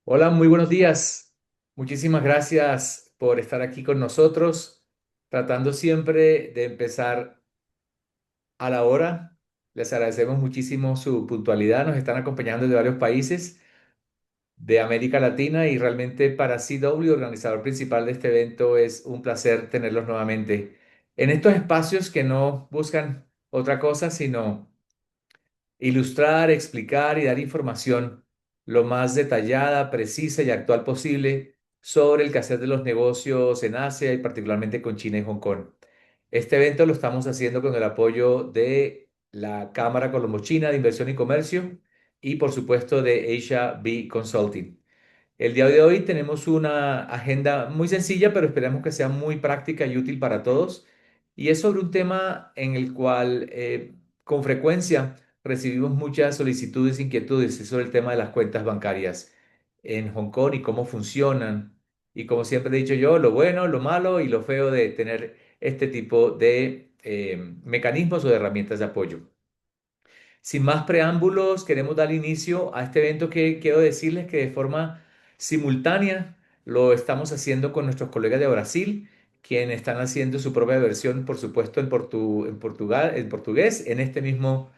Hola, muy buenos días. Muchísimas gracias por estar aquí con nosotros, tratando siempre de empezar a la hora. Les agradecemos muchísimo su puntualidad. Nos están acompañando de varios países de América Latina y realmente para CW, organizador principal de este evento, es un placer tenerlos nuevamente en estos espacios que no buscan otra cosa sino ilustrar, explicar y dar información lo más detallada, precisa y actual posible sobre el quehacer de los negocios en Asia y particularmente con China y Hong Kong. Este evento lo estamos haciendo con el apoyo de la Cámara Colombo-China de Inversión y Comercio y por supuesto de Asia Bee Consulting. El día de hoy tenemos una agenda muy sencilla, pero esperamos que sea muy práctica y útil para todos. Y es sobre un tema en el cual con frecuencia recibimos muchas solicitudes, inquietudes, es sobre el tema de las cuentas bancarias en Hong Kong y cómo funcionan. Y como siempre he dicho yo, lo bueno, lo malo y lo feo de tener este tipo de mecanismos o de herramientas de apoyo. Sin más preámbulos, queremos dar inicio a este evento que quiero decirles que de forma simultánea lo estamos haciendo con nuestros colegas de Brasil, quienes están haciendo su propia versión, por supuesto, en portugués en este mismo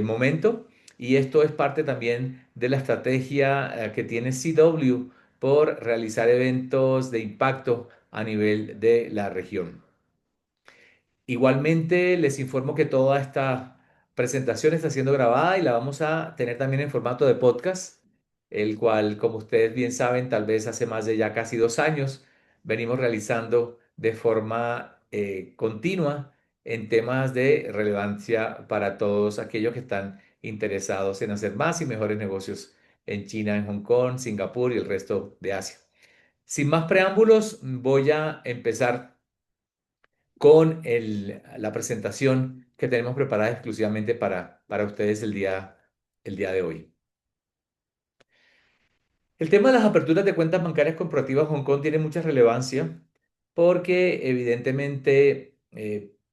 momento. Y esto es parte también de la estrategia que tiene CW por realizar eventos de impacto a nivel de la región. Igualmente, les informo que toda esta presentación está siendo grabada y la vamos a tener también en formato de podcast, el cual, como ustedes bien saben, tal vez hace más de ya casi 2 años venimos realizando de forma continua en temas de relevancia para todos aquellos que están interesados en hacer más y mejores negocios en China, en Hong Kong, Singapur y el resto de Asia. Sin más preámbulos, voy a empezar con la presentación que tenemos preparada exclusivamente para ustedes el día de hoy. El tema de las aperturas de cuentas bancarias corporativas en Hong Kong tiene mucha relevancia porque evidentemente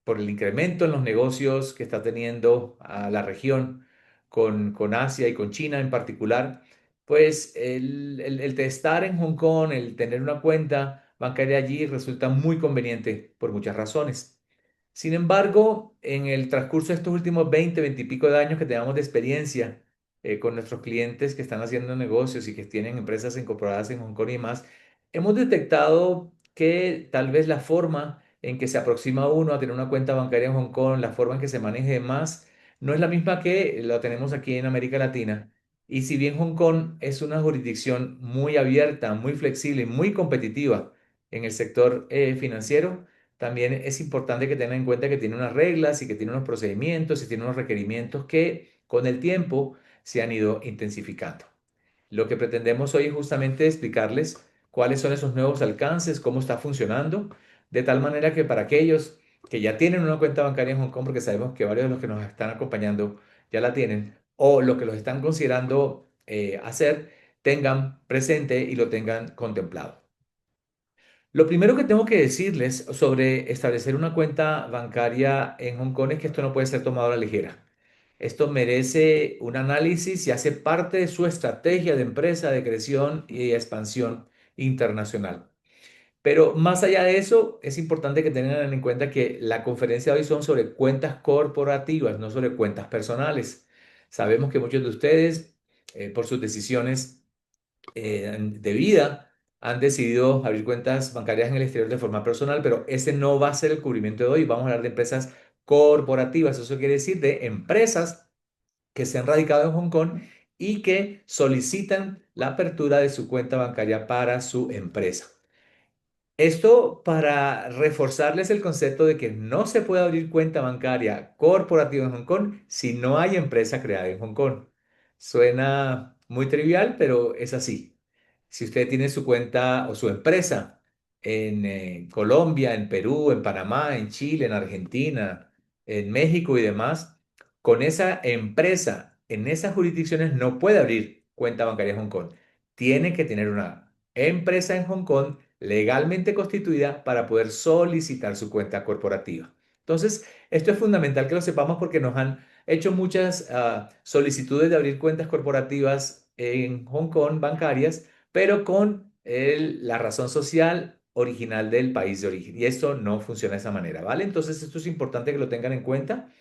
por el incremento en los negocios que está teniendo a la región con Asia y con China en particular, pues el de estar en Hong Kong, el tener una cuenta bancaria allí resulta muy conveniente por muchas razones. Sin embargo, en el transcurso de estos últimos 20 y pico de años que tenemos de experiencia con nuestros clientes que están haciendo negocios y que tienen empresas incorporadas en Hong Kong y más, hemos detectado que tal vez la forma en que se aproxima uno a tener una cuenta bancaria en Hong Kong, la forma en que se maneje más, no es la misma que la tenemos aquí en América Latina. Y si bien Hong Kong es una jurisdicción muy abierta, muy flexible y muy competitiva en el sector financiero, también es importante que tengan en cuenta que tiene unas reglas y que tiene unos procedimientos y tiene unos requerimientos que con el tiempo se han ido intensificando. Lo que pretendemos hoy es justamente explicarles cuáles son esos nuevos alcances, cómo está funcionando, de tal manera que para aquellos que ya tienen una cuenta bancaria en Hong Kong, porque sabemos que varios de los que nos están acompañando ya la tienen, o los que los están considerando hacer, tengan presente y lo tengan contemplado. Lo primero que tengo que decirles sobre establecer una cuenta bancaria en Hong Kong es que esto no puede ser tomado a la ligera. Esto merece un análisis y hace parte de su estrategia de empresa de creación y expansión internacional. Pero más allá de eso, es importante que tengan en cuenta que la conferencia de hoy son sobre cuentas corporativas, no sobre cuentas personales. Sabemos que muchos de ustedes, por sus decisiones de vida han decidido abrir cuentas bancarias en el exterior de forma personal, pero ese no va a ser el cubrimiento de hoy. Vamos a hablar de empresas corporativas. Eso quiere decir de empresas que se han radicado en Hong Kong y que solicitan la apertura de su cuenta bancaria para su empresa. Esto para reforzarles el concepto de que no se puede abrir cuenta bancaria corporativa en Hong Kong si no hay empresa creada en Hong Kong. Suena muy trivial, pero es así. Si usted tiene su cuenta o su empresa en Colombia, en Perú, en Panamá, en Chile, en Argentina, en México y demás, con esa empresa en esas jurisdicciones no puede abrir cuenta bancaria en Hong Kong. Tiene que tener una empresa en Hong Kong legalmente constituida para poder solicitar su cuenta corporativa. Entonces, esto es fundamental que lo sepamos porque nos han hecho muchas solicitudes de abrir cuentas corporativas en Hong Kong bancarias pero con la razón social original del país de origen. Y esto no funciona de esa manera, ¿vale? Entonces, esto es importante que lo tengan en cuenta.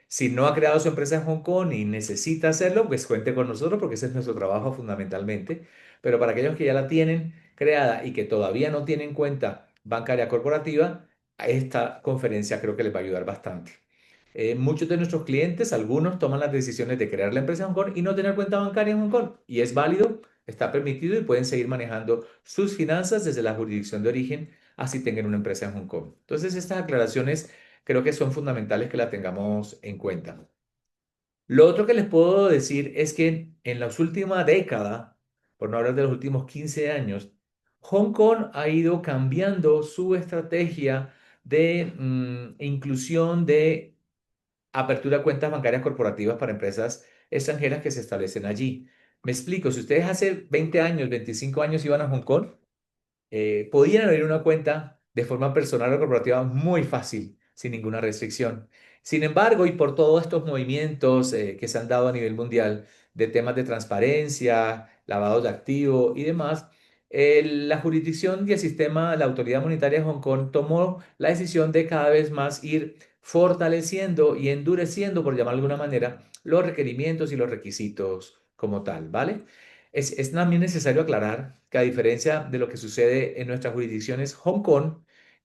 Si no ha creado su empresa en Hong Kong y necesita hacerlo, pues cuente con nosotros porque ese es nuestro trabajo fundamentalmente. Pero para aquellos que ya la tienen creada y que todavía no tienen cuenta bancaria corporativa, esta conferencia creo que les va a ayudar bastante. Muchos de nuestros clientes, algunos toman las decisiones de crear la empresa en Hong Kong y no tener cuenta bancaria en Hong Kong. Y es válido, está permitido y pueden seguir manejando sus finanzas desde la jurisdicción de origen, así tengan una empresa en Hong Kong. Entonces, estas aclaraciones creo que son fundamentales que las tengamos en cuenta. Lo otro que les puedo decir es que en la última década, por no hablar de los últimos 15 años, Hong Kong ha ido cambiando su estrategia de inclusión de apertura de cuentas bancarias corporativas para empresas extranjeras que se establecen allí. Me explico, si ustedes hace 20 años, 25 años iban a Hong Kong, podían abrir una cuenta de forma personal o corporativa muy fácil, sin ninguna restricción. Sin embargo, y por todos estos movimientos que se han dado a nivel mundial de temas de transparencia, lavado de activos y demás, la jurisdicción y el sistema, la autoridad monetaria de Hong Kong tomó la decisión de cada vez más ir fortaleciendo y endureciendo, por llamarlo de alguna manera, los requerimientos y los requisitos como tal, ¿vale? Es también necesario aclarar que a diferencia de lo que sucede en nuestras jurisdicciones, Hong Kong,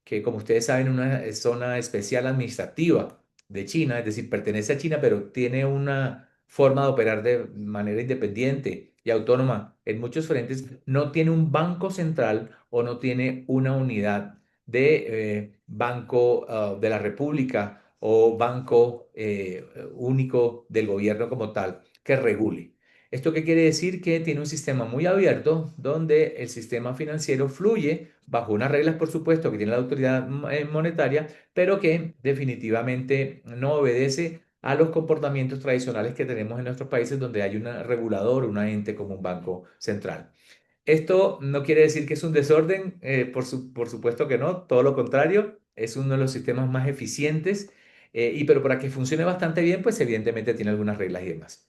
que como ustedes saben, es una zona especial administrativa de China, es decir, pertenece a China, pero tiene una forma de operar de manera independiente y autónoma en muchos frentes, no tiene un banco central o no tiene una unidad de banco de la República o banco único del gobierno como tal que regule. ¿Esto qué quiere decir? Que tiene un sistema muy abierto donde el sistema financiero fluye bajo unas reglas, por supuesto, que tiene la autoridad monetaria, pero que definitivamente no obedece a los comportamientos tradicionales que tenemos en nuestros países donde hay un regulador, una ente como un banco central. Esto no quiere decir que es un desorden, por supuesto que no, todo lo contrario, es uno de los sistemas más eficientes, pero para que funcione bastante bien, pues evidentemente tiene algunas reglas y demás.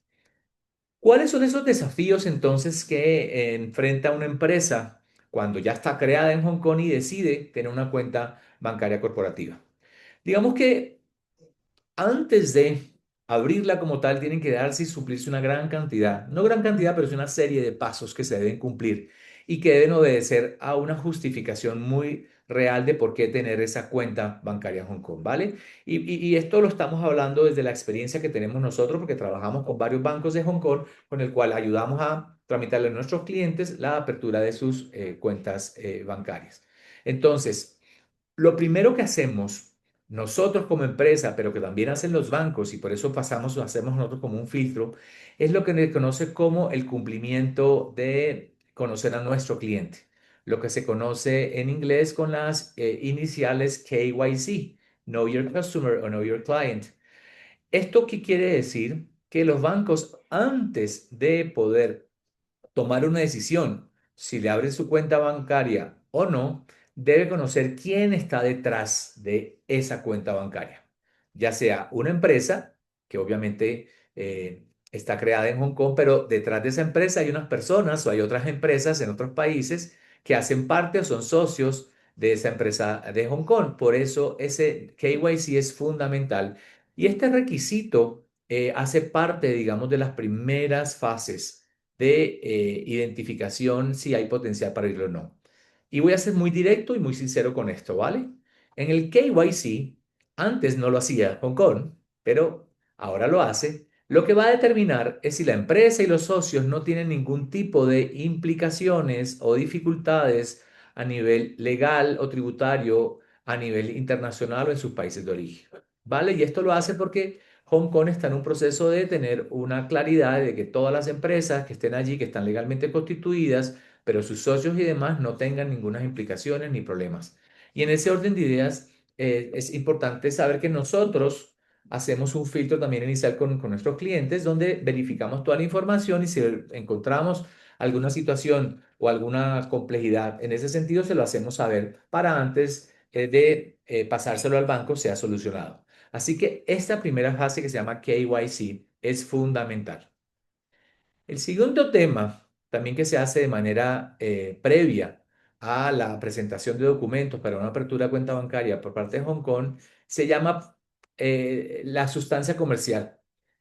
¿Cuáles son esos desafíos entonces que enfrenta una empresa cuando ya está creada en Hong Kong y decide tener una cuenta bancaria corporativa? Digamos que antes de abrirla como tal, tienen que darse y suplirse una gran cantidad, no gran cantidad, pero es una serie de pasos que se deben cumplir y que deben obedecer a una justificación muy real de por qué tener esa cuenta bancaria en Hong Kong, ¿vale? Y esto lo estamos hablando desde la experiencia que tenemos nosotros, porque trabajamos con varios bancos de Hong Kong, con el cual ayudamos a tramitarle a nuestros clientes la apertura de sus cuentas bancarias. Entonces, lo primero que hacemos nosotros como empresa, pero que también hacen los bancos y por eso pasamos o hacemos nosotros como un filtro, es lo que se conoce como el cumplimiento de conocer a nuestro cliente, lo que se conoce en inglés con las iniciales KYC, Know Your Customer o Know Your Client. ¿Esto qué quiere decir? Que los bancos, antes de poder tomar una decisión, si le abre su cuenta bancaria o no, debe conocer quién está detrás de esa cuenta bancaria. Ya sea una empresa, que obviamente está creada en Hong Kong, pero detrás de esa empresa hay unas personas o hay otras empresas en otros países que hacen parte o son socios de esa empresa de Hong Kong. Por eso ese KYC es fundamental. Y este requisito hace parte, digamos, de las primeras fases de identificación si hay potencial para irlo o no. Y voy a ser muy directo y muy sincero con esto, ¿vale? En el KYC, antes no lo hacía Hong Kong, pero ahora lo hace. Lo que va a determinar es si la empresa y los socios no tienen ningún tipo de implicaciones o dificultades a nivel legal o tributario, a nivel internacional o en sus países de origen. ¿Vale? Y esto lo hace porque Hong Kong está en un proceso de tener una claridad de que todas las empresas que estén allí, que están legalmente constituidas, pero sus socios y demás no tengan ninguna implicaciones ni problemas. Y en ese orden de ideas, es importante saber que nosotros hacemos un filtro también inicial con nuestros clientes donde verificamos toda la información y si encontramos alguna situación o alguna complejidad en ese sentido, se lo hacemos saber para antes de pasárselo al banco sea solucionado. Así que esta primera fase que se llama KYC es fundamental. El segundo tema también que se hace de manera previa a la presentación de documentos para una apertura de cuenta bancaria por parte de Hong Kong, se llama la sustancia comercial.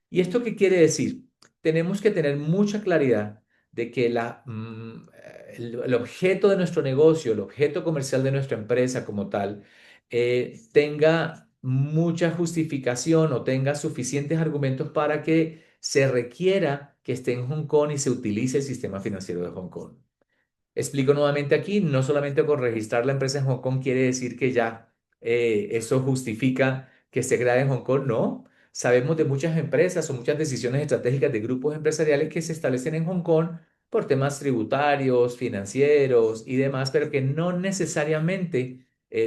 ¿Y esto qué quiere decir? Tenemos que tener mucha claridad de que el objeto de nuestro negocio, el objeto comercial de nuestra empresa como tal, tenga mucha justificación o tenga suficientes argumentos para que se requiera que esté en Hong Kong y se utilice el sistema financiero de Hong Kong. Explico nuevamente aquí, no solamente con registrar la empresa en Hong Kong quiere decir que ya eso justifica que esté creada en Hong Kong, no. Sabemos de muchas empresas o muchas decisiones estratégicas de grupos empresariales que se establecen en Hong Kong por temas tributarios, financieros y demás, pero que no necesariamente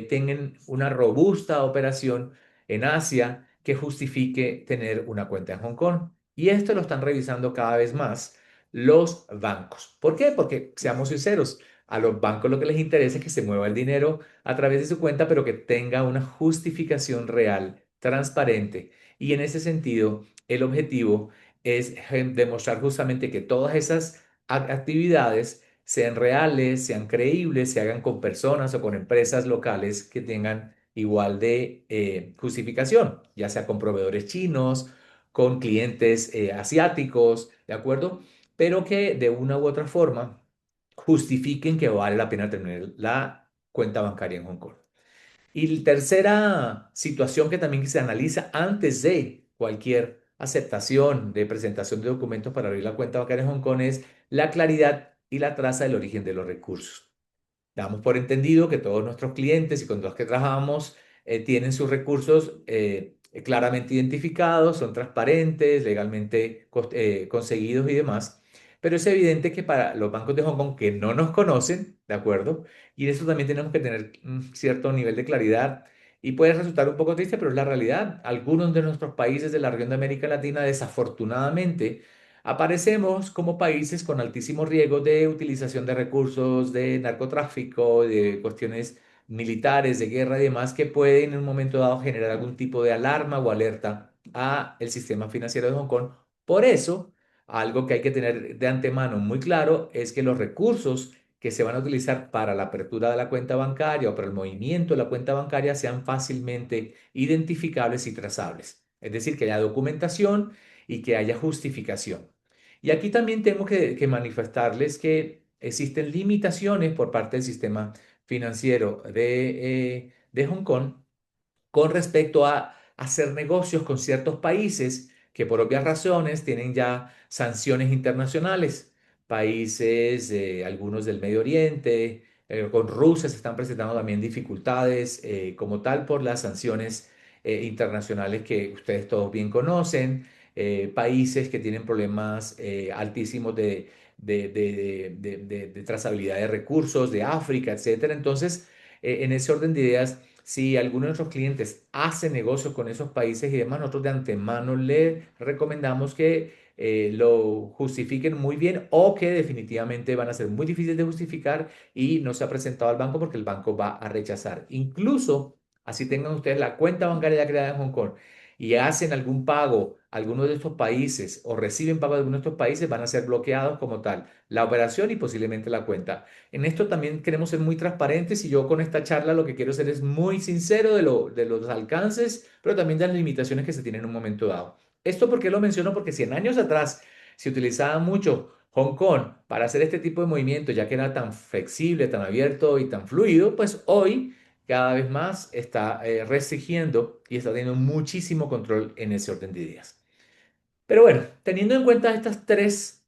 tengan una robusta operación en Asia que justifique tener una cuenta en Hong Kong. Y esto lo están revisando cada vez más los bancos. ¿Por qué? Porque, seamos sinceros, a los bancos lo que les interesa es que se mueva el dinero a través de su cuenta, pero que tenga una justificación real, transparente. Y en ese sentido, el objetivo es demostrar justamente que todas esas actividades sean reales, sean creíbles, se hagan con personas o con empresas locales que tengan igual de justificación, ya sea con proveedores chinos, con clientes asiáticos, ¿de acuerdo? Pero que de una u otra forma justifiquen que vale la pena tener la cuenta bancaria en Hong Kong. Y la tercera situación que también se analiza antes de cualquier aceptación de presentación de documentos para abrir la cuenta bancaria en Hong Kong es la claridad y la traza del origen de los recursos. Damos por entendido que todos nuestros clientes y con los que trabajamos tienen sus recursos claramente identificados, son transparentes, legalmente conseguidos y demás. Pero es evidente que para los bancos de Hong Kong que no nos conocen, ¿de acuerdo? Y en eso también tenemos que tener un cierto nivel de claridad. Y puede resultar un poco triste, pero es la realidad. Algunos de nuestros países de la región de América Latina, desafortunadamente, aparecemos como países con altísimo riesgo de utilización de recursos, de narcotráfico, de cuestiones militares, de guerra y demás que pueden en un momento dado generar algún tipo de alarma o alerta a el sistema financiero de Hong Kong. Por eso, algo que hay que tener de antemano muy claro es que los recursos que se van a utilizar para la apertura de la cuenta bancaria o para el movimiento de la cuenta bancaria sean fácilmente identificables y trazables. Es decir, que haya documentación y que haya justificación. Y aquí también tengo que manifestarles que existen limitaciones por parte del sistema financiero de Hong Kong con respecto a hacer negocios con ciertos países que por obvias razones tienen ya sanciones internacionales. Países, algunos del Medio Oriente, con Rusia se están presentando también dificultades como tal por las sanciones internacionales que ustedes todos bien conocen. Países que tienen problemas altísimos de trazabilidad de recursos, de África, etcétera. Entonces, en ese orden de ideas, si alguno de nuestros clientes hace negocios con esos países y demás, nosotros de antemano le recomendamos que lo justifiquen muy bien o que definitivamente van a ser muy difíciles de justificar y no se ha presentado al banco porque el banco va a rechazar. Incluso, así tengan ustedes la cuenta bancaria ya creada en Hong Kong y hacen algún pago a alguno de estos países o reciben pago de alguno de estos países, van a ser bloqueados como tal la operación y posiblemente la cuenta. En esto también queremos ser muy transparentes y yo con esta charla lo que quiero ser es muy sincero de los alcances, pero también de las limitaciones que se tienen en un momento dado. ¿Esto por qué lo menciono? Porque si en años atrás se utilizaba mucho Hong Kong para hacer este tipo de movimientos, ya que era tan flexible, tan abierto y tan fluido, pues hoy cada vez más está restringiendo y está teniendo muchísimo control en ese orden de ideas. Pero bueno, teniendo en cuenta estas tres,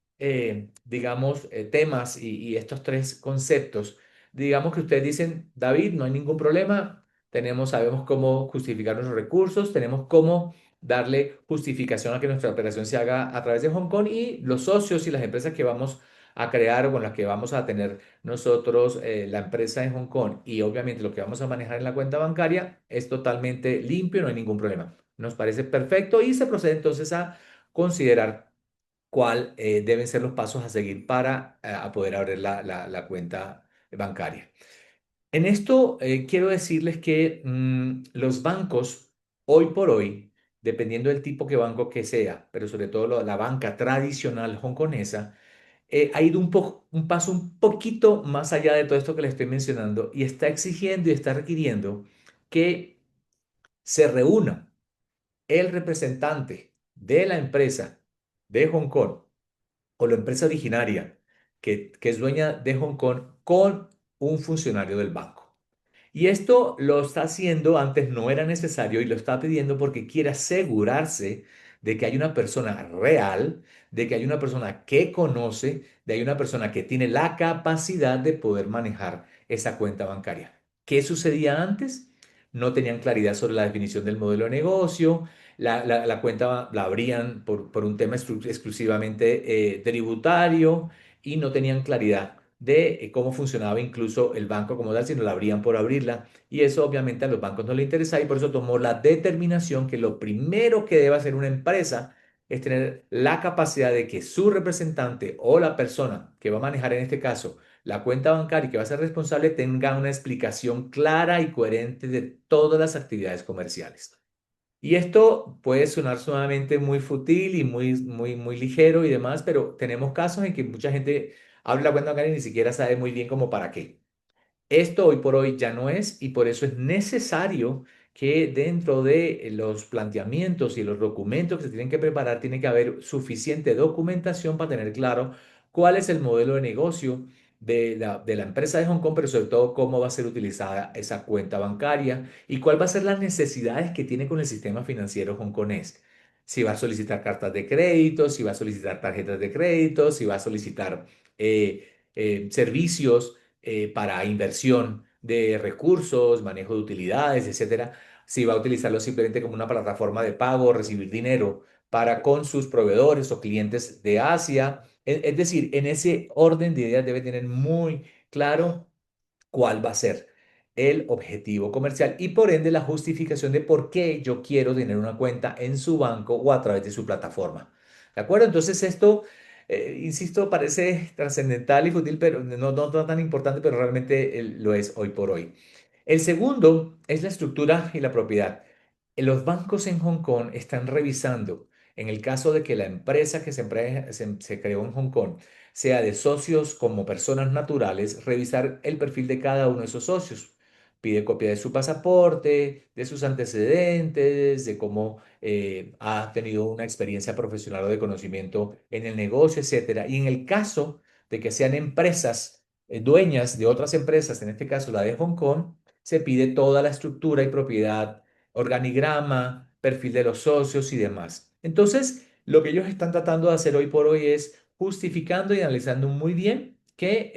digamos, temas y estos tres conceptos, digamos que ustedes dicen, David, no hay ningún problema, tenemos, sabemos cómo justificar nuestros recursos, tenemos cómo darle justificación a que nuestra operación se haga a través de Hong Kong y los socios y las empresas que vamos a crear o con las que vamos a tener nosotros la empresa en Hong Kong y obviamente lo que vamos a manejar en la cuenta bancaria es totalmente limpio, no hay ningún problema. Nos parece perfecto y se procede entonces a considerar cuál deben ser los pasos a seguir para a poder abrir la cuenta bancaria. En esto quiero decirles que los bancos, hoy por hoy, dependiendo del tipo de banco que sea, pero sobre todo la banca tradicional hongkonesa, ha ido un paso un poquito más allá de todo esto que le estoy mencionando y está exigiendo y está requiriendo que se reúna el representante de la empresa de Hong Kong o la empresa originaria que es dueña de Hong Kong con un funcionario del banco. Y esto lo está haciendo, antes no era necesario y lo está pidiendo porque quiere asegurarse de que hay una persona real, de que hay una persona que conoce, de que hay una persona que tiene la capacidad de poder manejar esa cuenta bancaria. ¿Qué sucedía antes? No tenían claridad sobre la definición del modelo de negocio, la cuenta la abrían por un tema exclusivamente tributario y no tenían claridad de cómo funcionaba incluso el banco como tal, sino la abrían por abrirla. Y eso obviamente a los bancos no les interesa y por eso tomó la determinación que lo primero que debe hacer una empresa es tener la capacidad de que su representante o la persona que va a manejar en este caso la cuenta bancaria y que va a ser responsable tenga una explicación clara y coherente de todas las actividades comerciales. Y esto puede sonar sumamente muy fútil y muy ligero y demás, pero tenemos casos en que mucha gente habla la cuenta bancaria y ni siquiera sabe muy bien cómo para qué. Esto hoy por hoy ya no es y por eso es necesario que dentro de los planteamientos y los documentos que se tienen que preparar, tiene que haber suficiente documentación para tener claro cuál es el modelo de negocio de la empresa de Hong Kong, pero sobre todo cómo va a ser utilizada esa cuenta bancaria y cuál va a ser las necesidades que tiene con el sistema financiero hongkonés. Si va a solicitar cartas de crédito, si va a solicitar tarjetas de crédito, si va a solicitar servicios para inversión de recursos, manejo de utilidades, etcétera, si va a utilizarlo simplemente como una plataforma de pago, recibir dinero para con sus proveedores o clientes de Asia. Es decir, en ese orden de ideas debe tener muy claro cuál va a ser el objetivo comercial y por ende la justificación de por qué yo quiero tener una cuenta en su banco o a través de su plataforma. ¿De acuerdo? Entonces esto, insisto, parece trascendental y fútil, pero no tan importante, pero realmente lo es hoy por hoy. El segundo es la estructura y la propiedad. Los bancos en Hong Kong están revisando, en el caso de que la empresa que se creó en Hong Kong sea de socios como personas naturales, revisar el perfil de cada uno de esos socios. Pide copia de su pasaporte, de sus antecedentes, de cómo ha tenido una experiencia profesional o de conocimiento en el negocio, etcétera. Y en el caso de que sean empresas dueñas de otras empresas, en este caso la de Hong Kong, se pide toda la estructura y propiedad, organigrama, perfil de los socios y demás. Entonces, lo que ellos están tratando de hacer hoy por hoy es justificando y analizando muy bien que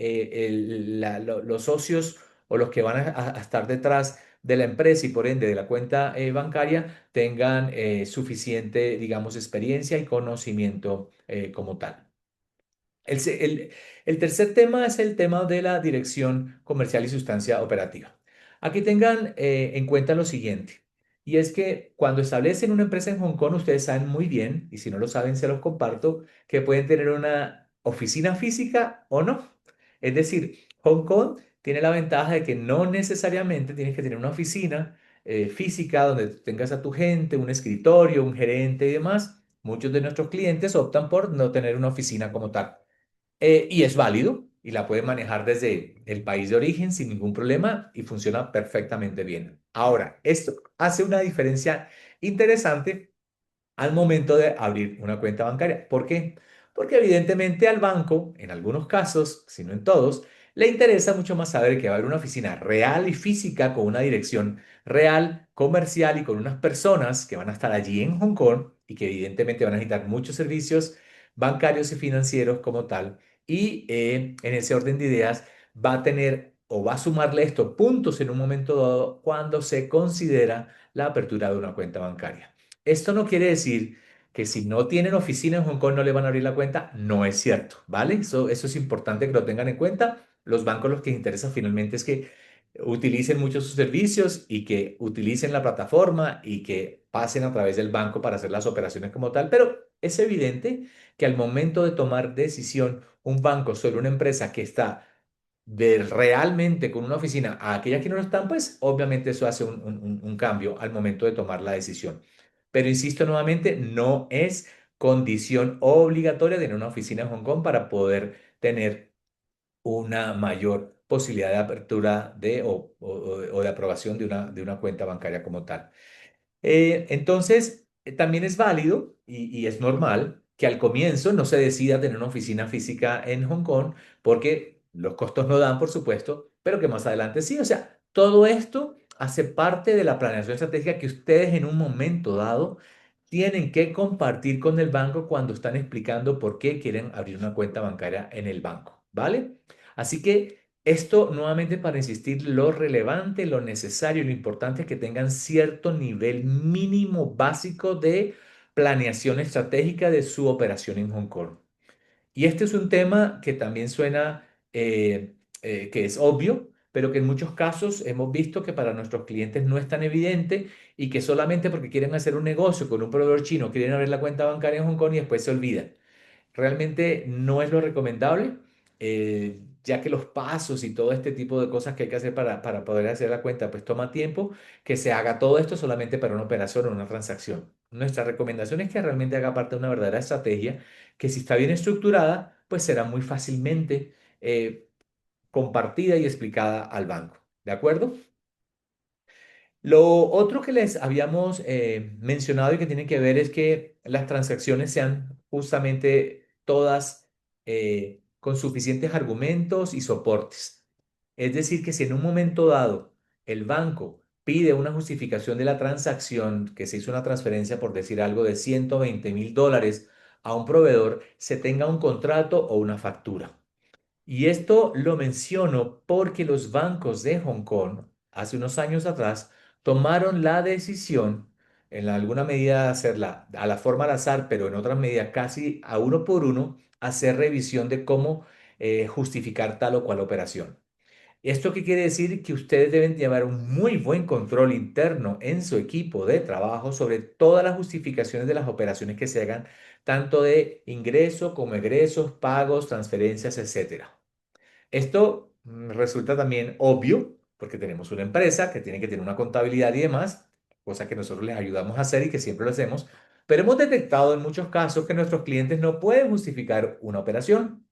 los socios o los que van a estar detrás de la empresa y por ende de la cuenta bancaria tengan suficiente, digamos, experiencia y conocimiento como tal. El, se- el- el tercer tema es el tema de la dirección comercial y sustancia operativa. Aquí tengan en cuenta lo siguiente, y es que cuando establecen una empresa en Hong Kong, ustedes saben muy bien, y si no lo saben, se los comparto, que pueden tener una oficina física o no. Es decir, Hong Kong tiene la ventaja de que no necesariamente tienes que tener una oficina física donde tengas a tu gente, un escritorio, un gerente y demás. Muchos de nuestros clientes optan por no tener una oficina como tal. Y es válido y la puede manejar desde el país de origen sin ningún problema y funciona perfectamente bien. Ahora, esto hace una diferencia interesante al momento de abrir una cuenta bancaria. ¿Por qué? Porque evidentemente al banco, en algunos casos, si no en todos, le interesa mucho más saber que va a haber una oficina real y física con una dirección real, comercial y con unas personas que van a estar allí en Hong Kong y que evidentemente van a necesitar muchos servicios bancarios y financieros como tal. Y en ese orden de ideas va a tener o va a sumarle esto puntos en un momento dado cuando se considera la apertura de una cuenta bancaria. Esto no quiere decir que si no tienen oficina en Hong Kong no le van a abrir la cuenta. No es cierto, ¿vale? Eso es importante que lo tengan en cuenta. Los bancos los que les interesa finalmente es que utilicen mucho sus servicios y que utilicen la plataforma y que pasen a través del banco para hacer las operaciones como tal. Pero es evidente que al momento de tomar decisión un banco sobre una empresa que está realmente con una oficina a aquellas que no lo están, pues obviamente eso hace un cambio al momento de tomar la decisión. Pero insisto nuevamente, no es condición obligatoria de tener una oficina en Hong Kong para poder tener una mayor posibilidad de apertura o de aprobación de una cuenta bancaria como tal. Entonces, también es válido y es normal que al comienzo no se decida tener una oficina física en Hong Kong porque los costos no dan, por supuesto, pero que más adelante sí. O sea, todo esto hace parte de la planeación estratégica que ustedes en un momento dado tienen que compartir con el banco cuando están explicando por qué quieren abrir una cuenta bancaria en el banco, ¿vale? Así que esto nuevamente para insistir, lo relevante, lo necesario, lo importante es que tengan cierto nivel mínimo básico de planeación estratégica de su operación en Hong Kong. Y este es un tema que también suena que es obvio, pero que en muchos casos hemos visto que para nuestros clientes no es tan evidente y que solamente porque quieren hacer un negocio con un proveedor chino quieren abrir la cuenta bancaria en Hong Kong y después se olvidan. Realmente no es lo recomendable, ya que los pasos y todo este tipo de cosas que hay que hacer para poder hacer la cuenta, pues toma tiempo que se haga todo esto solamente para una operación o una transacción. Nuestra recomendación es que realmente haga parte de una verdadera estrategia que si está bien estructurada, pues será muy fácilmente compartida y explicada al banco. ¿De acuerdo? Lo otro que les habíamos mencionado y que tiene que ver es que las transacciones sean justamente todas con suficientes argumentos y soportes. Es decir, que si en un momento dado el banco pide una justificación de la transacción, que se hizo una transferencia, por decir algo, de $120,000 a un proveedor, se tenga un contrato o una factura. Y esto lo menciono porque los bancos de Hong Kong, hace unos años atrás, tomaron la decisión, en alguna medida hacerla a la forma al azar, pero en otra medida casi a uno por uno, hacer revisión de cómo justificar tal o cual operación. ¿Esto qué quiere decir? Que ustedes deben llevar un muy buen control interno en su equipo de trabajo sobre todas las justificaciones de las operaciones que se hagan, tanto de ingreso como egresos, pagos, transferencias, etcétera. Esto resulta también obvio porque tenemos una empresa que tiene que tener una contabilidad y demás, cosa que nosotros les ayudamos a hacer y que siempre lo hacemos, pero hemos detectado en muchos casos que nuestros clientes no pueden justificar una operación.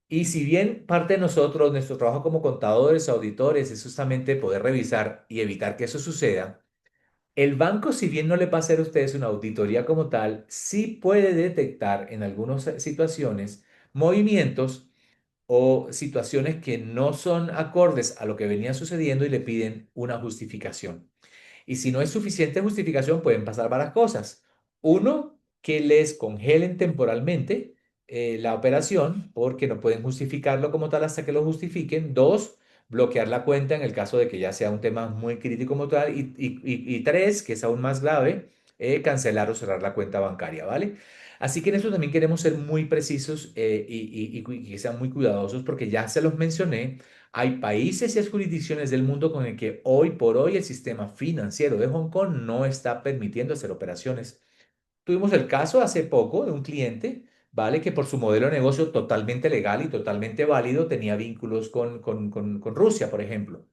Y si bien parte de nosotros, nuestro trabajo como contadores, auditores, es justamente poder revisar y evitar que eso suceda, el banco, si bien no le va a hacer a ustedes una auditoría como tal, sí puede detectar en algunas situaciones movimientos o situaciones que no son acordes a lo que venía sucediendo y le piden una justificación. Y si no es suficiente justificación, pueden pasar varias cosas. Uno, que les congelen temporalmente la operación porque no pueden justificarlo como tal hasta que lo justifiquen. Dos, bloquear la cuenta en el caso de que ya sea un tema muy crítico como tal. Y tres, que es aún más grave, cancelar o cerrar la cuenta bancaria, ¿vale? Así que en eso también queremos ser muy precisos y que sean muy cuidadosos porque ya se los mencioné. Hay países y jurisdicciones del mundo con el que hoy por hoy el sistema financiero de Hong Kong no está permitiendo hacer operaciones. Tuvimos el caso hace poco de un cliente, ¿vale? Que por su modelo de negocio totalmente legal y totalmente válido tenía vínculos con Rusia, por ejemplo.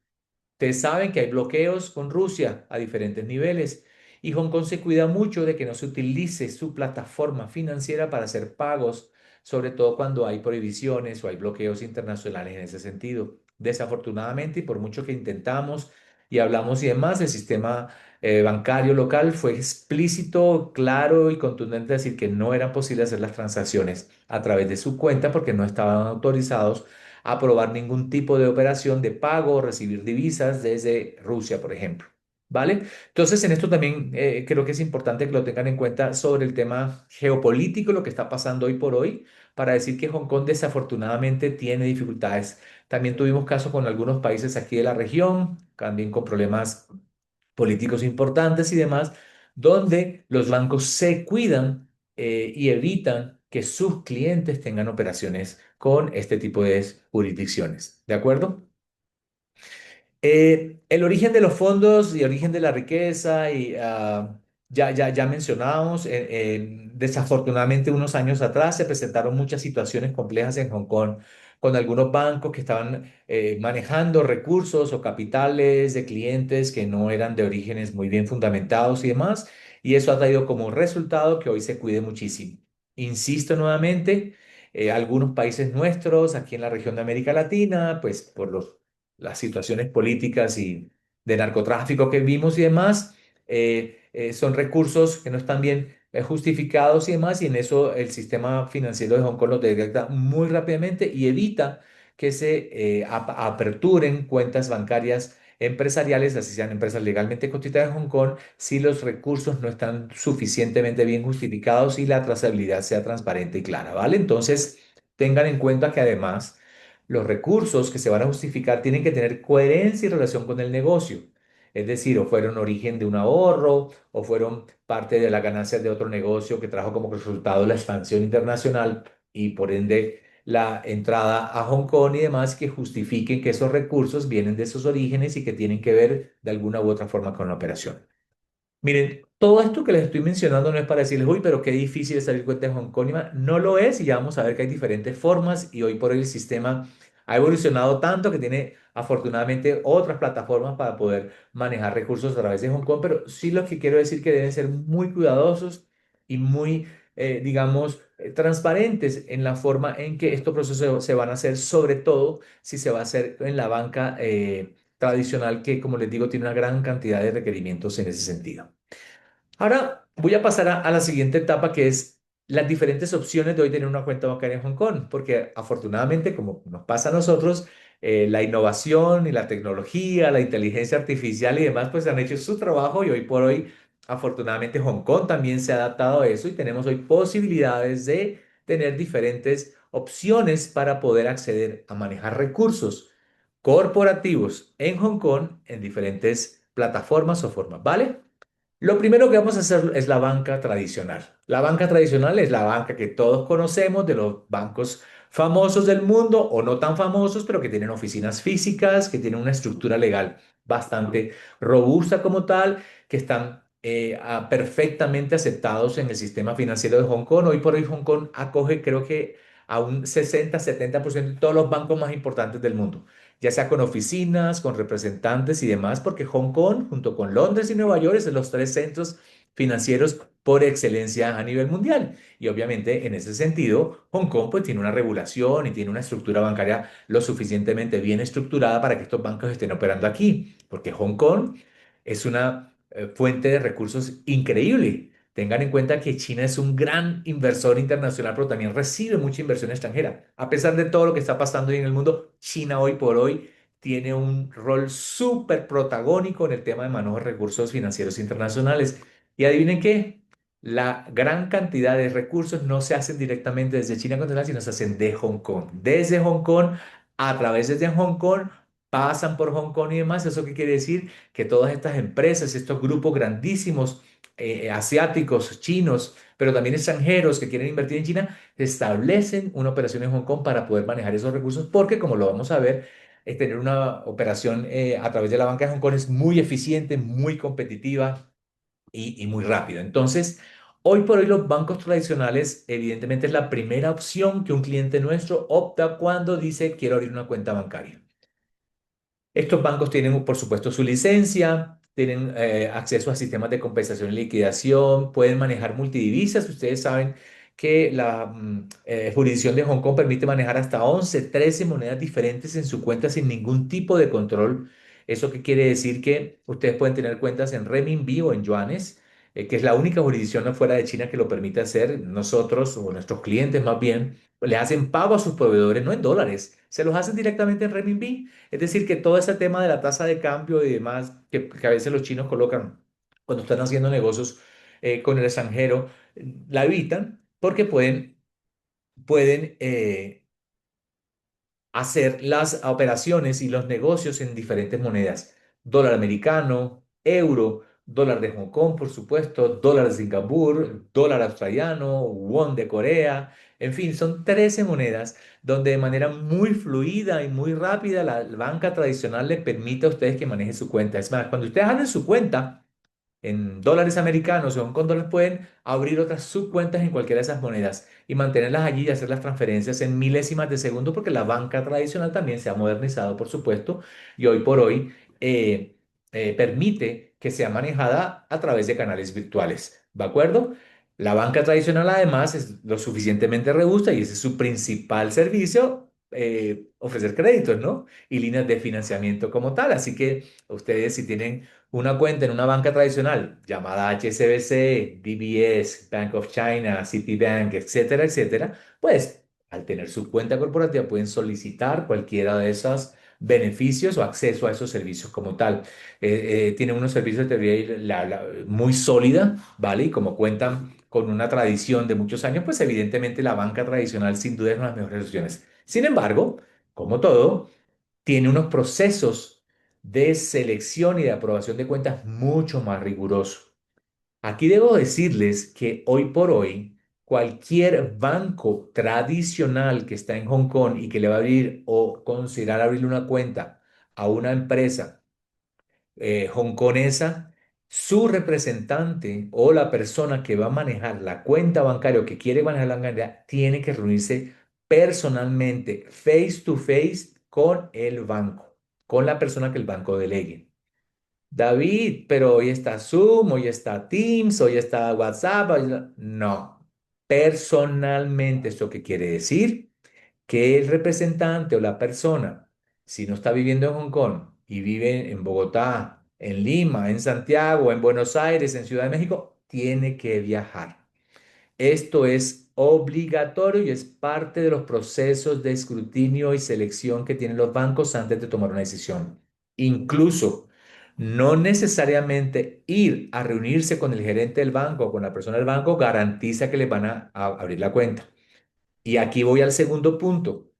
Ustedes saben que hay bloqueos con Rusia a diferentes niveles y Hong Kong se cuida mucho de que no se utilice su plataforma financiera para hacer pagos, sobre todo cuando hay prohibiciones o hay bloqueos internacionales en ese sentido. Desafortunadamente, y por mucho que intentamos y hablamos y demás, el sistema bancario local fue explícito, claro y contundente decir que no era posible hacer las transacciones a través de su cuenta porque no estaban autorizados aprobar ningún tipo de operación de pago o recibir divisas desde Rusia, por ejemplo. ¿Vale? Entonces, en esto también creo que es importante que lo tengan en cuenta sobre el tema geopolítico, lo que está pasando hoy por hoy, para decir que Hong Kong desafortunadamente tiene dificultades. También tuvimos casos con algunos países aquí de la región, también con problemas políticos importantes y demás, donde los bancos se cuidan y evitan que sus clientes tengan operaciones con este tipo de jurisdicciones. ¿De acuerdo? El origen de los fondos y origen de la riqueza, y ya mencionábamos, desafortunadamente unos años atrás se presentaron muchas situaciones complejas en Hong Kong con algunos bancos que estaban manejando recursos o capitales de clientes que no eran de orígenes muy bien fundamentados y demás, y eso ha traído como resultado que hoy se cuide muchísimo. Insisto nuevamente, algunos países nuestros, aquí en la región de América Latina, pues por las situaciones políticas y de narcotráfico que vimos y demás, son recursos que no están bien justificados y demás, y en eso el sistema financiero de Hong Kong los detecta muy rápidamente y evita que se aperturen cuentas bancarias empresariales, así sean empresas legalmente constituidas en Hong Kong, si los recursos no están suficientemente bien justificados y la trazabilidad sea transparente y clara, ¿vale? Entonces, tengan en cuenta que además los recursos que se van a justificar tienen que tener coherencia y relación con el negocio. Es decir, o fueron origen de un ahorro, o fueron parte de las ganancias de otro negocio que trajo como resultado la expansión internacional y por ende la entrada a Hong Kong y demás que justifiquen que esos recursos vienen de esos orígenes y que tienen que ver de alguna u otra forma con la operación. Miren, todo esto que les estoy mencionando no es para decirles, uy, pero qué difícil es salir cuenta de Hong Kong. No lo es y ya vamos a ver que hay diferentes formas y hoy por hoy el sistema ha evolucionado tanto que tiene afortunadamente otras plataformas para poder manejar recursos a través de Hong Kong, pero sí lo que quiero decir que deben ser muy cuidadosos y muy, digamos, transparentes en la forma en que estos procesos se van a hacer, sobre todo si se va a hacer en la banca tradicional que, como les digo, tiene una gran cantidad de requerimientos en ese sentido. Ahora voy a pasar a la siguiente etapa, que es las diferentes opciones de hoy tener una cuenta bancaria en Hong Kong, porque afortunadamente, como nos pasa a nosotros, la innovación y la tecnología, la inteligencia artificial y demás, pues han hecho su trabajo y hoy por hoy, afortunadamente, Hong Kong también se ha adaptado a eso y tenemos hoy posibilidades de tener diferentes opciones para poder acceder a manejar recursos corporativos en Hong Kong en diferentes plataformas o formas, ¿vale? Lo primero que vamos a hacer es la banca tradicional. La banca tradicional es la banca que todos conocemos de los bancos famosos del mundo o no tan famosos, pero que tienen oficinas físicas, que tienen una estructura legal bastante robusta como tal, que están perfectamente aceptados en el sistema financiero de Hong Kong. Hoy por hoy Hong Kong acoge creo que a un 60-70% de todos los bancos más importantes del mundo, ya sea con oficinas, con representantes y demás, porque Hong Kong, junto con Londres y Nueva York, son los tres centros financieros por excelencia a nivel mundial. Y obviamente, en ese sentido, Hong Kong pues tiene una regulación y tiene una estructura bancaria lo suficientemente bien estructurada para que estos bancos estén operando aquí, porque Hong Kong es una fuente de recursos increíble. Tengan en cuenta que China es un gran inversor internacional, pero también recibe mucha inversión extranjera. A pesar de todo lo que está pasando hoy en el mundo, China hoy por hoy tiene un rol súper protagónico en el tema de manejo de recursos financieros internacionales. Y adivinen qué, la gran cantidad de recursos no se hacen directamente desde China continental, sino se hacen de Hong Kong. Desde Hong Kong, a través desde Hong Kong, pasan por Hong Kong y demás. ¿Eso qué quiere decir? Que todas estas empresas, estos grupos grandísimos, asiáticos, chinos, pero también extranjeros que quieren invertir en China, establecen una operación en Hong Kong para poder manejar esos recursos, porque como lo vamos a ver, tener una operación a través de la banca de Hong Kong es muy eficiente, muy competitiva y muy rápida. Entonces, hoy por hoy los bancos tradicionales, evidentemente, es la primera opción que un cliente nuestro opta cuando dice quiero abrir una cuenta bancaria. Estos bancos tienen, por supuesto, su licencia, tienen acceso a sistemas de compensación y liquidación, pueden manejar multidivisas. Ustedes saben que la jurisdicción de Hong Kong permite manejar hasta 11, 13 monedas diferentes en su cuenta sin ningún tipo de control. ¿Eso qué quiere decir? Que ustedes pueden tener cuentas en renminbi o en yuanes, que es la única jurisdicción afuera de China que lo permite hacer. Nosotros o nuestros clientes más bien le hacen pago a sus proveedores, no en dólares, se los hacen directamente en renminbi. Es decir, que todo ese tema de la tasa de cambio y demás que a veces los chinos colocan cuando están haciendo negocios con el extranjero, la evitan porque pueden hacer las operaciones y los negocios en diferentes monedas. Dólar americano, euro, dólar de Hong Kong, por supuesto, dólar de Singapur, dólar australiano, won de Corea. En fin, son 13 monedas donde de manera muy fluida y muy rápida la banca tradicional le permite a ustedes que manejen su cuenta. Es más, cuando ustedes abren su cuenta, en dólares americanos o en dólares pueden abrir otras subcuentas en cualquiera de esas monedas y mantenerlas allí y hacer las transferencias en milésimas de segundo porque la banca tradicional también se ha modernizado, por supuesto, y hoy por hoy permite que sea manejada a través de canales virtuales. ¿De acuerdo? La banca tradicional además es lo suficientemente robusta y ese es su principal servicio, ofrecer créditos, ¿no? Y líneas de financiamiento como tal. Así que ustedes si tienen una cuenta en una banca tradicional llamada HSBC, DBS, Bank of China, Citibank, etcétera, etcétera, pues al tener su cuenta corporativa pueden solicitar cualquiera de esos beneficios o acceso a esos servicios como tal. Tienen unos servicios de teoría muy sólida, ¿vale? Y como cuentan con una tradición de muchos años, pues evidentemente la banca tradicional sin duda es una de las mejores opciones. Sin embargo, como todo, tiene unos procesos de selección y de aprobación de cuentas mucho más rigurosos. Aquí debo decirles que hoy por hoy, cualquier banco tradicional que está en Hong Kong y que le va a abrir o considerar abrirle una cuenta a una empresa hongkonesa, su representante o la persona que va a manejar la cuenta bancaria o que quiere manejar la bancaria tiene que reunirse personalmente, face to face, con el banco, con la persona que el banco delegue. David, pero hoy está Zoom, hoy está Teams, hoy está WhatsApp. No, personalmente, ¿esto qué quiere decir? Que el representante o la persona, si no está viviendo en Hong Kong y vive en Bogotá, en Lima, en Santiago, en Buenos Aires, en Ciudad de México, tiene que viajar. Esto es obligatorio y es parte de los procesos de escrutinio y selección que tienen los bancos antes de tomar una decisión. Incluso, no necesariamente ir a reunirse con el gerente del banco o con la persona del banco garantiza que les van a abrir la cuenta. Y aquí voy al segundo punto.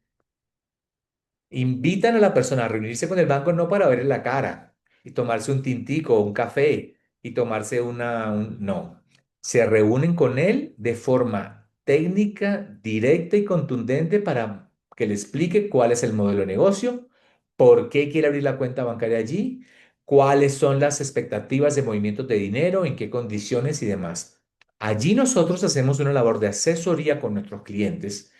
Invitan a la persona a reunirse con el banco no para verle la cara y tomarse un tintico o un café y tomarse no. Se reúnen con él de forma técnica, directa y contundente para que le explique cuál es el modelo de negocio, por qué quiere abrir la cuenta bancaria allí, cuáles son las expectativas de movimientos de dinero, en qué condiciones y demás. Allí nosotros hacemos una labor de asesoría con nuestros clientes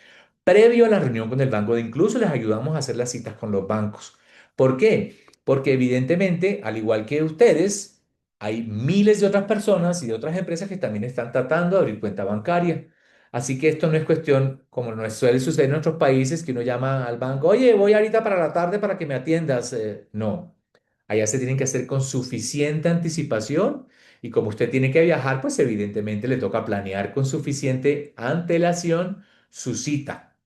previo a la reunión con el banco, de incluso les ayudamos a hacer las citas con los bancos. ¿Por qué? Porque evidentemente, al igual que ustedes, hay miles de otras personas y de otras empresas que también están tratando de abrir cuenta bancaria. Así que esto no es cuestión, como no suele suceder en otros países, que uno llama al banco, oye, voy ahorita para la tarde para que me atiendas. No, allá se tienen que hacer con suficiente anticipación y como usted tiene que viajar, pues evidentemente le toca planear con suficiente antelación su cita.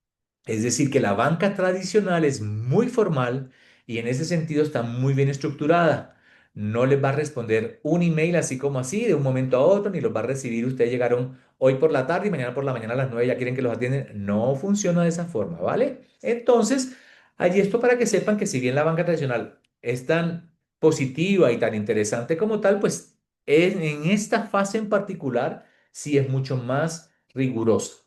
Es decir, que la banca tradicional es muy formal y en ese sentido está muy bien estructurada. No les va a responder un email así como así, de un momento a otro, ni los va a recibir. Ustedes llegaron hoy por la tarde y mañana por la mañana a las 9 ya quieren que los atienden. No funciona de esa forma, ¿vale? Entonces, allí esto para que sepan que si bien la banca tradicional es tan positiva y tan interesante como tal, pues en esta fase en particular sí es mucho más rigurosa.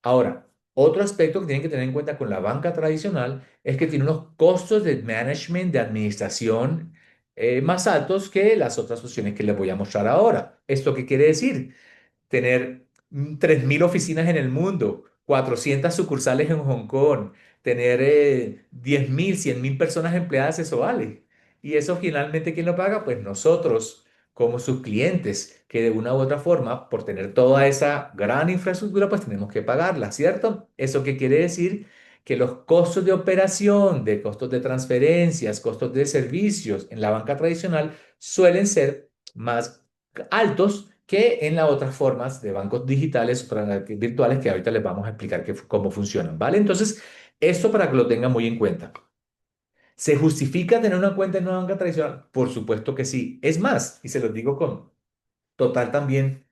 Ahora, otro aspecto que tienen que tener en cuenta con la banca tradicional es que tiene unos costos de management, de administración, más altos que las otras opciones que les voy a mostrar ahora. ¿Esto qué quiere decir? Tener 3.000 oficinas en el mundo, 400 sucursales en Hong Kong, tener 10.000, 100.000 personas empleadas, eso vale. Y eso finalmente, ¿quién lo paga? Pues nosotros, como sus clientes, que de una u otra forma, por tener toda esa gran infraestructura, pues tenemos que pagarla, ¿cierto? ¿Eso qué quiere decir? Que los costos de operación, de costos de transferencias, costos de servicios en la banca tradicional suelen ser más altos que en las otras formas de bancos digitales virtuales que ahorita les vamos a explicar cómo funcionan, ¿vale? Entonces, esto para que lo tengan muy en cuenta. ¿Se justifica tener una cuenta en una banca tradicional? Por supuesto que sí. Es más, y se los digo con total también